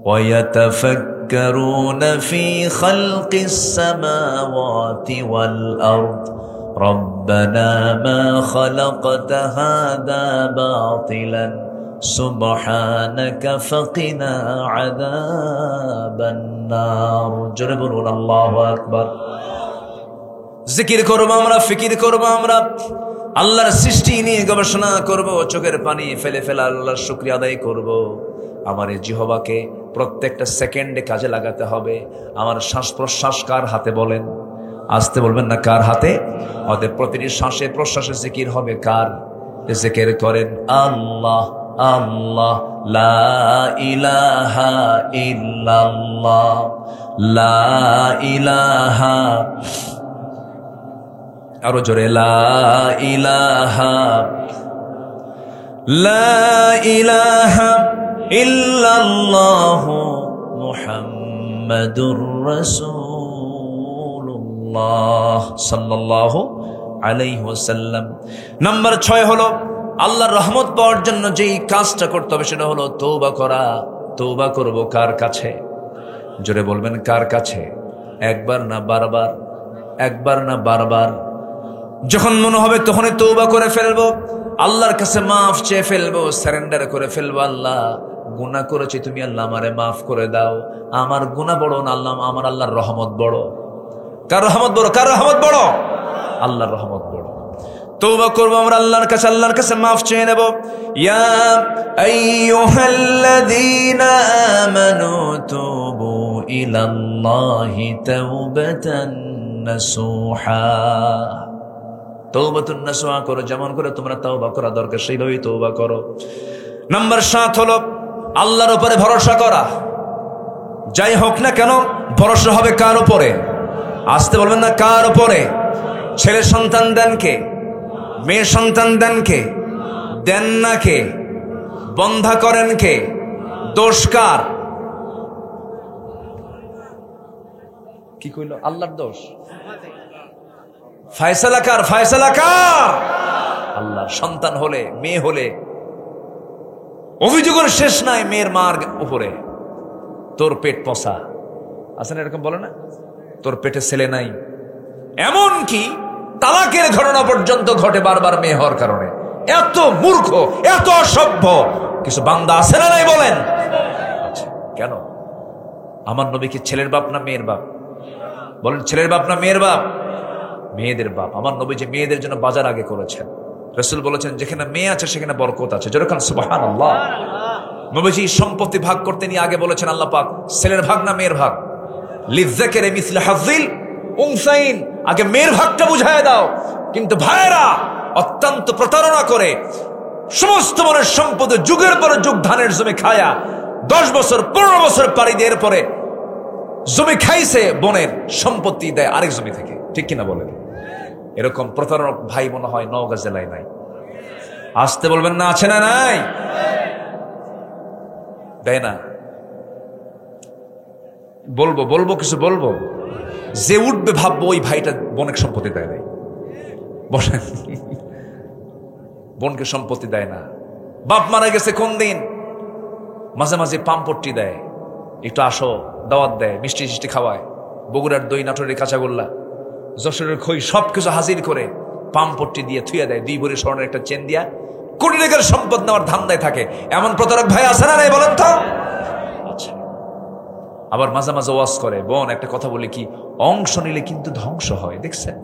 ويتفكرون في خلق السماوات والأرض ربنا ما خلقت هذا باطلا سبحانك فقنا عذاب النار জোরে বলুন আল্লাহু আকবার। জিকির করব আমরা, ফিকির করব আমরা, আল্লাহর সৃষ্টি নিয়ে গবেষণা করব, চোখের পানি ফেলে ফেলে আল্লাহর শুকরিয়া আদায় করব। আমার এই জিহ্বাকে প্রত্যেকটা সেকেন্ডে কাজে লাগাতে হবে। আমার শ্বাস প্রশ্বাস কার হাতে বলেন? আসতে বলবেন না, কার হাতে? আমাদের প্রতিটি শ্বাসে প্রশ্বাসে জিকির হবে কার? জিকির করেন আল্লাহ আল্লাহ, লা ইলাহা ইল্লাল্লাহ, লা ইলাহা, আরো জোরে, লা ইলাহা, লা ইলাহা ইল্লাল্লাহ মুহাম্মাদুর রাসূলুল্লাহ সাল্লাল্লাহু আলাইহি ওয়াসাল্লাম। নাম্বার 6 হলো আল্লাহর রহমত পাওয়ার জন্য যেই কাজটা করতে হবে সেটা হলো তওবা করা। তওবা করব কার কাছে? জোরে বলবেন, কার কাছে? একবার না বারবার, একবার না বারবার। যখন মনে হবে তখনই তওবা করে ফেলবো, আল্লাহর কাছে মাফ চেয়ে ফেলবো, সারেন্ডার করে ফেলবো। আল্লাহ, গুনাহ করেছি, তুমি আল্লাহ আমারে মাফ করে দাও। আমার গুনাহ বড় না আল্লাহ, আমার আল্লাহর রহমত বড়। কার রহমত বড়? কার রহমত বড়? আল্লাহর রহমত বড়। তওবা করব আমরা আল্লাহর কাছে, আল্লাহর কাছে মাফ চেয়ে নেব। ইয়া আইয়ুহাল্লাযীনা আমানু তুবু ইলাল্লাহি তাওবাতান নাসুহা। তওবাতুন নাসুহা করো, যেমন করে তোমরা তওবা করা দরকার সেইভাবেই তওবা করো। নাম্বার 7 হলো আল্লাহর উপরে ভরসা করা। যাই হোক না কেন ভরসা হবে কার উপরে? আসতে বলবেন না, কার উপরে? ছেলে সন্তান দেন কে? মেয়ে সন্তান দেন কে? দেন না কে? বন্ধা করেন কে? দোষ কার? কি কইল? আল্লাহর দোষ? ফয়সালা কার? ফয়সালা কার? আল্লাহ। সন্তান হলে, মেয়ে হলে অভিযোগের শেষ নাই মেয়ের মার উপরে। তোর পেট পচা, আছে না এরকম বলে না? তোর পেটে ছেলে নাই। এমন কি তালাকের ঘটনা পর্যন্ত ঘটে বারবার মেয়ে হওয়ার কারণে। এত মূর্খ, এত অসভ্য কিছু বান্দা আছে না নাই বলেন? আচ্ছা, কেন? আমার নবী কি ছেলের বাপ না মেয়ের বাপ? বলেন, ছেলের বাপ না মেয়ের বাপ? মেয়েদের বাপ। আমার নবী যে মেয়েদের জন্য বাজার আগে করেছেন। রাসূল বলেছেন, যেখানে মেয়ে আছে সেখানে বরকত আছে। যেরকম সুবহানাল্লাহ। নবীজি সম্পত্তি ভাগ করতে নিয়ে আগে বলেছেন আল্লাহ পাক, ছেলের ভাগ না মেয়ের ভাগ? লিযযাকারি মিসলু হাযিল উনসাইন, আগে মেয়ের ভাগটা বুঝায় দাও। কিন্তু ভাইরা অত্যন্ত প্রতারণা করে সমস্ত মনের সম্পদে যুগের পর যুগ ধানের জমি খায়া 10 বছর 15 বছর পাড়ি দিয়ে পরে জমি খাইছে, বোনের সম্পত্তি দেয় আরেক জমি থেকে। ঠিক কিনা বলেন? এরকম প্রতারণক ভাই মনে হয় নওগাঁ জেলায় নাই। আসতে বলবেন না, আছে না নাই? দেয় না। বলবো বলবো কিছু বলবো, যে উঠবে ভাববো ওই ভাইটা বোনের সম্পত্তি দেয় নাই। বলেন, বোনকে সম্পত্তি দেয় না। বাপ মারা গেছে কোন দিন, মাঝে মাঝে পাম্পট্টি দেয়, একটু আসো দাওয়াত দেয়, মিষ্টি মিষ্টি খাওয়ায়। বগুড়ার দই, নাটোরের কাঁচাগোল্লা, যশোরের খই সবকিছু হাজির করে পাম্পট্টি দিয়ে থুয়ে দেয়। 2 ভরি স্বর্ণের একটা চেন দিয়া কোটি টাকার সম্পদ নেওয়ার ধান্দায় থাকে। এমন প্রতারক ভাই আছে না নাই বলেন তো? আচ্ছা, আবার মাঝে মাঝে ওয়াজ করে, বোন একটা কথা বলি কি, অংশ নিলে কিন্তু ধ্বংস হয়। দেখছেন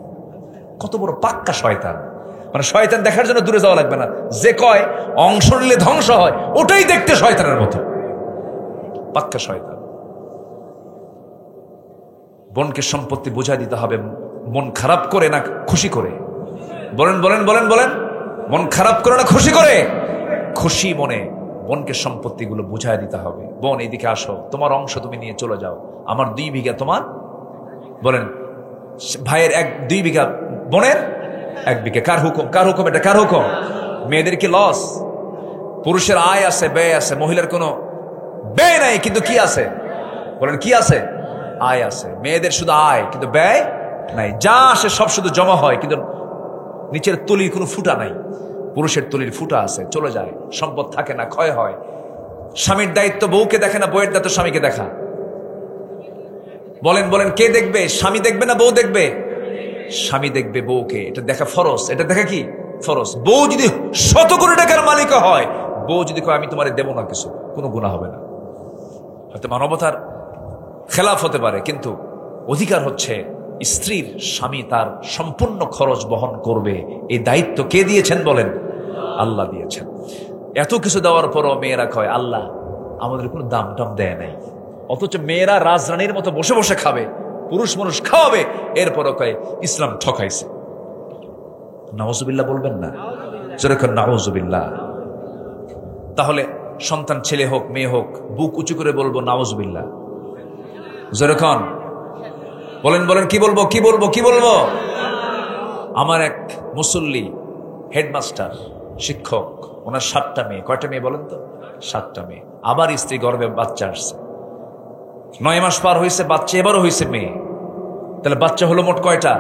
কত বড় পাক্কা শয়তান। মানে শয়তান দেখার জন্য দূরে যাওয়া লাগবে না, যে কয় অংশ নিলে ধ্বংস হয় ওটাই দেখতে শয়তানের মতো, পাক্কা শয়তান। বোনকে সম্পত্তি বুঝাই দিতে হবে, মন খারাপ করে না খুশি করে? বলেন বলেন বলেন বলেন, মন খারাপ করে না খুশি করে? খুশি মনে বোনকে সম্পত্তিগুলো বুঝাই দিতে হবে। বোন এইদিকে আসো, তোমার অংশ তুমি নিয়ে চলে যাও, আমার 2 বিঘা তোমার। বলেন, ভাইয়ের 2 বিঘা, বোনের 1 বিঘা। কার হুকুম? কার হুকুম? এটা কার হুকুম? মেয়েদের কি লস? পুরুষের আয় আছে, ব্যয় আছে, মহিলার কোনো ব্যয় নাই, কিন্তু কি আছে? বলেন কি আছে? আয় আছে। মেয়েদের শুধু আয় কিন্তু ব্যয় নাই, যা আসে সব শুধু জমা হয়, কিন্তু নিচের তলির কোনো ফুটা নাই। পুরুষের তলির ফুটা আছে, চলে যায়, সম্পদ থাকে না, ক্ষয় হয়। স্বামীর দায়িত্ব বউকে দেখে না, বউয়ের দায়িত্ব স্বামীকে দেখা। বলেন বলেন, কে দেখবে? স্বামী দেখবে না বউ দেখবে? স্বামী দেখবে বউকে, এটা দেখা ফরজ। এটা দেখা কি ফরজ। বউ যদি 100 কোটি টাকার মালিক হয়, বউ যদি কয় আমি তোমারে দেব না কিছু, কোনো গুনাহ হবে না। হয়তো মানবতার খেলাফ হতে পারে, কিন্তু অধিকার হচ্ছে স্ত্রীর, স্বামী তার সম্পূর্ণ খরচ বহন করবে। এই দায়িত্ব কে দিয়েছেন বলেন? আল্লাহ দিয়েছেন। এত কিছু দেওয়ার পরও মেয়েরা কয় আল্লাহ আমাদের কোনো দাম টাম দেয় নাই, অথচ মেয়েরা রাজরানীর মতো বসে বসে খাবে, পুরুষ মানুষ খাওয়াবে, এরপরও কয় ইসলাম ঠকাইছে। নাউজুবিল্লাহ বলবেন না? যেরকম নাউজুবিল্লাহ। তাহলে সন্তান ছেলে হোক মেয়ে হোক, বুক উঁচু করে বলবো নাউজুবিল্লাহ। যেরকম বলেন বলেন, কি বলবো কি বলবো কি বলবো? আমার এক মুসল্লি হেডমাস্টার, শিক্ষক, ওনার 7টা মেয়ে। কয়টা মেয়ে বলেন তো? 7টা মেয়ে। আবার স্ত্রী গর্ভে বাচ্চা আসছে, 9 মাস পার হয়েছে, বাচ্চা এবারও হয়েছে মেয়ে। তাহলে বাচ্চা হলো মোট কয়টা?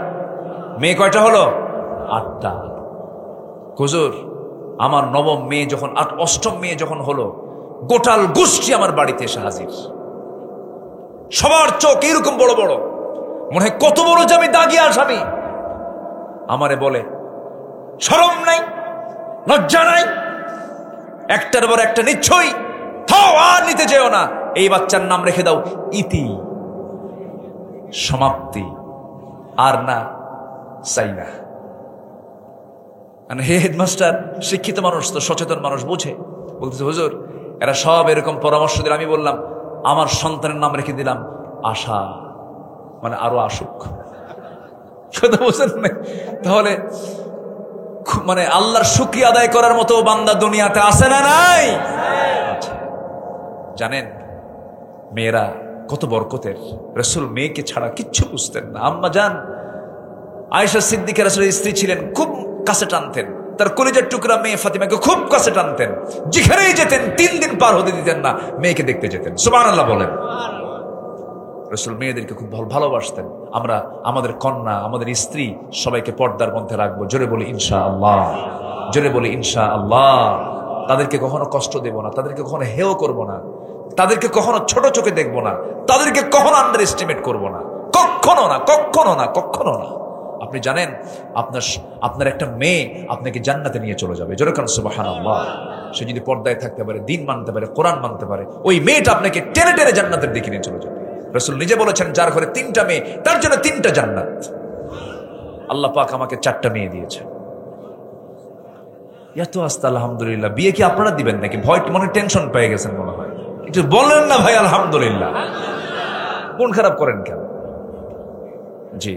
মেয়ে কয়টা হলো? 8টা। হুজুর আমার 9ম মেয়ে যখন, 8ম মেয়ে যখন হলো, গোটাল গোষ্ঠী আমার বাড়িতে এসে হাজির। সবার চোখ এরকম বড় বড়, মনে হয় কত বড় যে আমি দাগিয়া আসামি। আমারে বলে শরম নাই, লজ্জা নাই, একটার পর একটা নিশ্চয়ই, থাও আর নিতে যেও না, এই বাচ্চার নাম রেখে দাও ইতি, সমাপ্তি, আর না চাই না। হে হেডমাস্টার শিক্ষিত মানুষ তো, সচেতন মানুষ, বুঝে। বলতেছে হুজুর এরা সব এরকম পরামর্শ দিল, আমি বললাম আমার সন্তানের নাম রেখে দিলাম আশা, মানে আরো আসুক। কথা বুঝেন না? তাহলে মানে আল্লাহর শুকরিয়া আদায় করার মতো বান্দা দুনিয়াতে আছে না নাই? আচ্ছা, জানেন মেয়েরা কত বরকতের। রাসূল মেয়েকে ছাড়া কিচ্ছু বুঝতেন না। আম্মা জান আয়েশা সিদ্দিকা রাসূলের স্ত্রী ছিলেন, খুব কাছে টানতেন। তার কলিজার টুকরা মেয়ে ফাতিমাকে খুব কাছে টানতেন। যেখানেই যেতেন 3 দিন পার হতে দিতেন না, মেয়েকে দেখতে যেতেন। সুবহানাল্লাহ বলেন। রাসূল মেয়েদেরকে খুব ভালোবাসতেন। আমরা আমাদের কন্যা, আমাদের স্ত্রী সবাইকে পর্দার মধ্যে রাখবো। জোরে বলি ইনশাআল্লাহ, জোরে বলি ইনশাআল্লাহ। তাদেরকে কখনো কষ্ট দেব না, তাদেরকে কখনো হেয় করব না, তাদেরকে কখনো ছোট চোখে দেখব না, তাদেরকে কখনো আন্ডার এস্টিমেট করবো না, কখনো না, কখনো না, কখনো না। আপনি জানেন আপনার একটা মেয়ে আপনাকে জান্নাতে নিয়ে চলে যাবে। জোরে কান সুবহানাল্লাহ। সে যদি পর্দায় থাকতে পারে, দিন মানতে পারে, কোরআন মানতে পারে, ওই মেয়েটা আপনাকে টেনে টেনে জান্নাতের দিকে নিয়ে চলে যাবে। রাসূল নিজে বলেছেন যার ঘরে 3টা মেয়ে তার জন্য 3টা জান্নাত। আল্লাহ পাক আমাকে 4টা মেয়ে দিয়েছে। এত আস্তে আলহামদুলিল্লাহ। বিয়ে কি আপনারা দিবেন নাকি? ভয় মনে টেনশন পেয়ে গেছেন মনে হয়, একটু বলেন না ভাই আলহামদুলিল্লাহ। মন খারাপ করেন কেন? জি,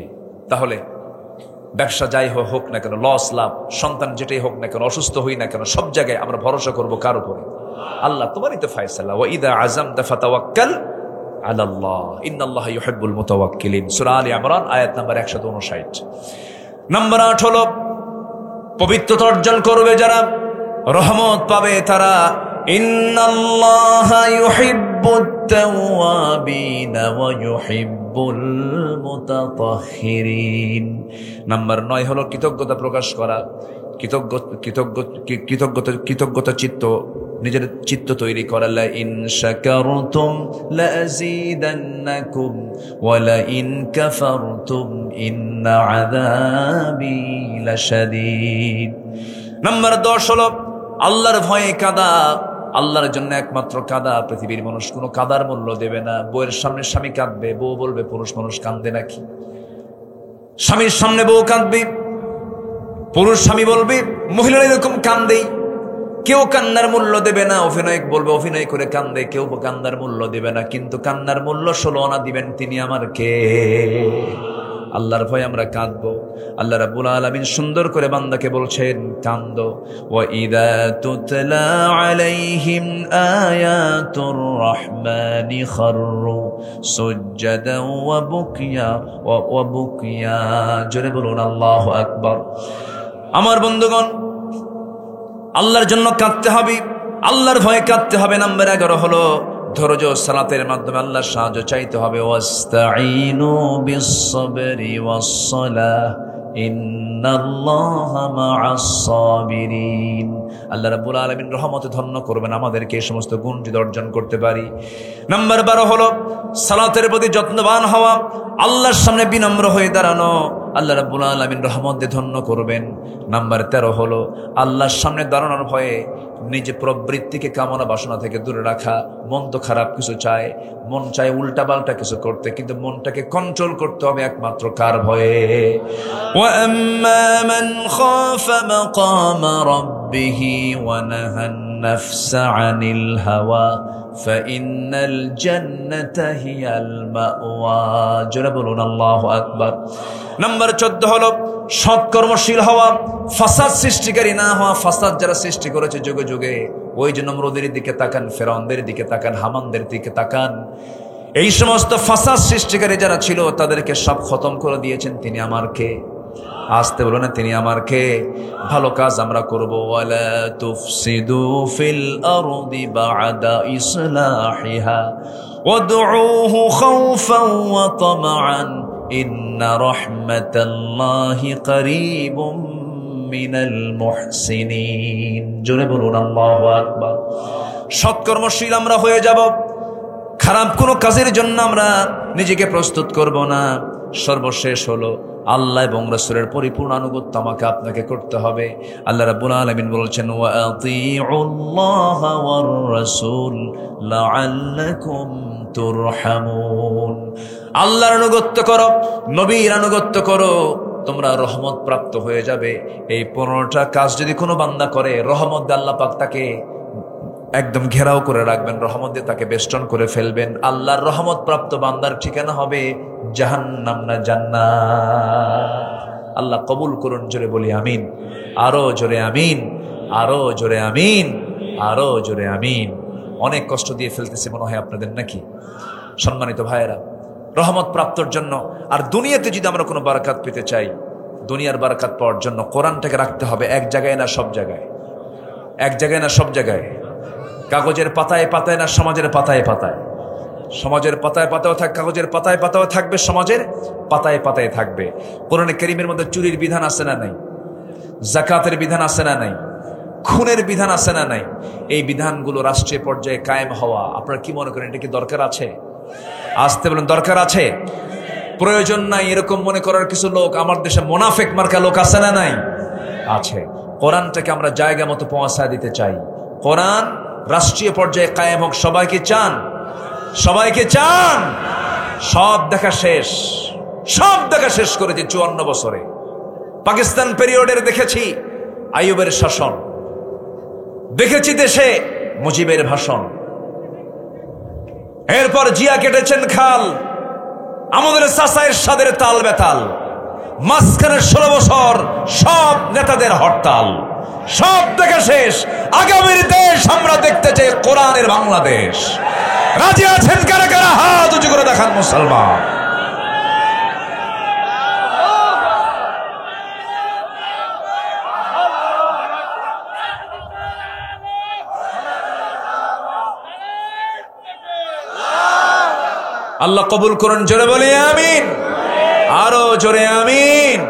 তাহলে ব্যবসা যাই হোক না কেন, লস লাভ, সন্তান যেটাই হোক না কেন, অসুস্থ হই না কেন, সব জায়গায় আমরা ভরসা করবো কার উপরে? আল্লাহ। তোমারই তো ফায়সালা। ওয়া ইযা আযামতা ফাতাওয়াক্কাল আলাল্লাহ, ইন্নাল্লাহা ইউহিব্বুল মুতাওয়াক্কিলিন। সূরা আলে ইমরান আয়াত নাম্বার 159। নাম্বার 8 হলো পবিত্রতা অর্জন করবে যারা, রহমত পাবে তারা। ইন্নাল্লাহা ইউহিব্বুত তাওয়াবিনা ওয়া ইউহিব্বুল মুতাতাহহিরিন। নাম্বার 9 হলো কৃতজ্ঞতা প্রকাশ করা। কৃতজ্ঞতা চিত্ত, নিজের চিত্ত তৈরি করা। লা ইন শাকারতুম লাযীদান্নাকুম ওয়া লা ইন কাফারতুম ইন্না আযাবি লাশাদীদ। নাম্বার 10 হলো আল্লাহর ভয়ে কাঁদা। আল্লাহর জন্য একমাত্র কাঁদা। পৃথিবীর মানুষ কোনো কাদার মূল্য দেবে না। বউয়ের সামনে স্বামী কাঁদবে, বউ বলবে পুরুষ মানুষ কাঁদে নাকি? স্বামীর সামনে বউ কাঁদবে, পুরুষ স্বামী বলবে মহিলারা এরকম কান্দেই। কেউ কান্নার মূল্য দেবে না। অভিনয় বলবে অভিনয় করে কান্দে, কেউ কান্নার মূল্য দেবে না। কিন্তু কান্নার মূল্য 16 আনা দিবেন তিনি আমার কে? আল্লাহর ভয় আমরা কাঁদবো। আল্লাহ রাব্বুল আলামিন সুন্দর করে বান্দাকে বলছেন কান্দো। ওয়া ইযা তুতলা আলাইহিম আয়াতুর রহমানি খাররু সুজদান ওয়া বুকিয়া। জোরে বলুন আল্লাহু আকবার। আমার বন্ধুগণ, আল্লাহর জন্য কাঁদতে হবে, আল্লাহর ভয়ে কাঁদতে হবে। নাম্বার 11 হলো ধৈর্য সালাতের মাধ্যমে আল্লাহর সাহায্য চাইতে হবে। ওয়াস্তাঈনু বিস-সাবরি ওয়াস-সালাহ ইন্নাল্লাহা মা'আস সাবিরিন। আল্লাহ রাব্বুল আলামিন রহমতে ধন্য করবেন আমাদেরকে এই সমস্ত গুণ যদি অর্জন করতে পারি। নাম্বার 12 হলো সালাতের প্রতি যত্নবান হওয়া, আল্লাহর সামনে বিনম্র হয়ে দাঁড়ানো, আল্লাহ রাব্বুল আলামিন রহমতে ধন্য করবেন। নাম্বার 13 হলো আল্লাহর সামনে দাঁড়ানোর ভয়ে নিজে প্রবৃত্তিকে কামনা বাসনা থেকে দূরে রাখা। মন তো খারাপ কিছু চায়, মন চায় উল্টা পাল্টা কিছু করতে, কিন্তু মনটাকে কন্ট্রোল করতে হবে একমাত্র কার ভয়ে? ওয়া আম্মা মান খাফা মাকামা রাব্বিহি ওয়া নাহান নাফসা আনিল হাওয়া ফাইন্নাল জান্নাতা হিয়াল মাওয়া। জোরে বলুন আল্লাহু আকবার। নাম্বার 14 হলো সৎকর্মশীল হওয়া, ফাসাদ সৃষ্টিকারী না হওয়া। ফাসাদ যারা সৃষ্টি করেছে যুগে যুগে, ওই যে নমরুদের দিকে তাকান, ফেরাউনদের দিকে তাকান, হামানদের দিকে তাকান, এই সমস্ত ফাসাদ সৃষ্টিকারী যারা ছিল তাদেরকে সব খতম করে দিয়েছেন তিনি আমার কে? আসতে বলো না, তিনি আমার কে? ভালো কাজ আমরা করব। ওয়ালা তুফসিদু ফিল আরদি বা'দা ইসলাহিহা ওয়াদউহু খাওফান ওয়া তামআন ইন্না রাহমাতাল্লাহি করিবুম মিনাল মুহসিনিন। জোরে বলুন আল্লাহু আকবার। সৎকর্মশীল আমরা হয়ে যাব, খারাপ কোনো কাজের জন্য আমরা নিজেকে প্রস্তুত করব না। সর্বশেষ হলো আল্লাহ এবং রাসূলের পরিপূর্ণ আনুগত্য আমাকে আপনাকে করতে হবে। আল্লাহ রাব্বুল আলামিন বলেছেন ওয়া আতিউল্লাহা ওয়ার রাসূল লাআল্লাকুম তুরহামুন। আল্লাহর আনুগত্য করো, নবীর আনুগত্য করো, তোমরা রহমত প্রাপ্ত হয়ে যাবে। এই 15টা কাজ যদি কোনো বান্দা করে, রহমত দিয়ে আল্লাহ পাক তাকে একদম ঘেরাও করে রাখবেন, রহমত দিয়ে তাকে বেষ্টন করে ফেলবেন। আল্লাহর রহমত প্রাপ্ত বান্দার ঠিকানা হবে জাহান্নাম না জান্নাত। আল্লাহ কবুল করুন। জোরে বলি আমিন। আরো জোরে আমিন, আরো জোরে আমিন, আরো জোরে আমিন। অনেক কষ্ট দিয়ে ফেলতেছি মনে হয় আপনাদের, নাকি? সম্মানিত ভাইয়েরা, রহমত প্রাপ্তর জন্য আর দুনিয়াতে যদি আমরা কোনো বারাকাত পেতে চাই, দুনিয়ার বারাকাত পাওয়ার জন্য কোরআনটাকে রাখতে হবে এক জায়গায় না সব জায়গায়, এক জায়গায় না সব জায়গায়, কাগজের পাতায় পাতায় না সমাজের পাতায় পাতায়। সমাজের পাতায় পাতাও থাক, কাগজের পাতায় পাতাও থাকবে, সমাজের পাতায় পাতায় থাকবে। কোরআনে কারীমের মধ্যে চুরির বিধান আছে না নাই? যাকাতের বিধান আছে না নাই? খুনের বিধান আছে না নাই? এই বিধানগুলো রাষ্ট্রীয় পর্যায়ে কায়েম হওয়া, আপনারা কি মনে করেন এটা কি দরকার আছে? আসতে বলেন দরকার আছে? প্রয়োজন নাই এরকম মনে করার কিছু লোক আমার দেশে মুনাফিক মার্কা লোক আছে না নাই? আছে। কোরআনটাকে আমরা জায়গা মতো পৌঁছায় দিতে চাই। কোরআন রাষ্ট্রীয় পর্যায়ে কায়েম হোক। সবাইকে চান? সবাইকে চান? সব দেখা শেষ, সব দেখা শেষ করেছি 54 বছরে। পাকিস্তান পিরিয়ডের দেখেছি আইয়ুবের শাসন, দেখেছি দেশে মুজিবের ভাষণ, এরপর জিয়া কেটেছেন খাল, আমাদের চাচা এরশাদের তাল বেতাল, মাঝখানে 16 বছর সব নেতাদের হরতাল। সব দেখা শেষ। আগামীর দেশ আমরা দেখতে চাই কোরআনের বাংলাদেশ। রাজি আছেন কারা কারা? হাত উঁচু করে দেখান মুসলমান। আল্লাহ কবুল করুন। জোরে বলি আমিন, আরো জোরে আমিন।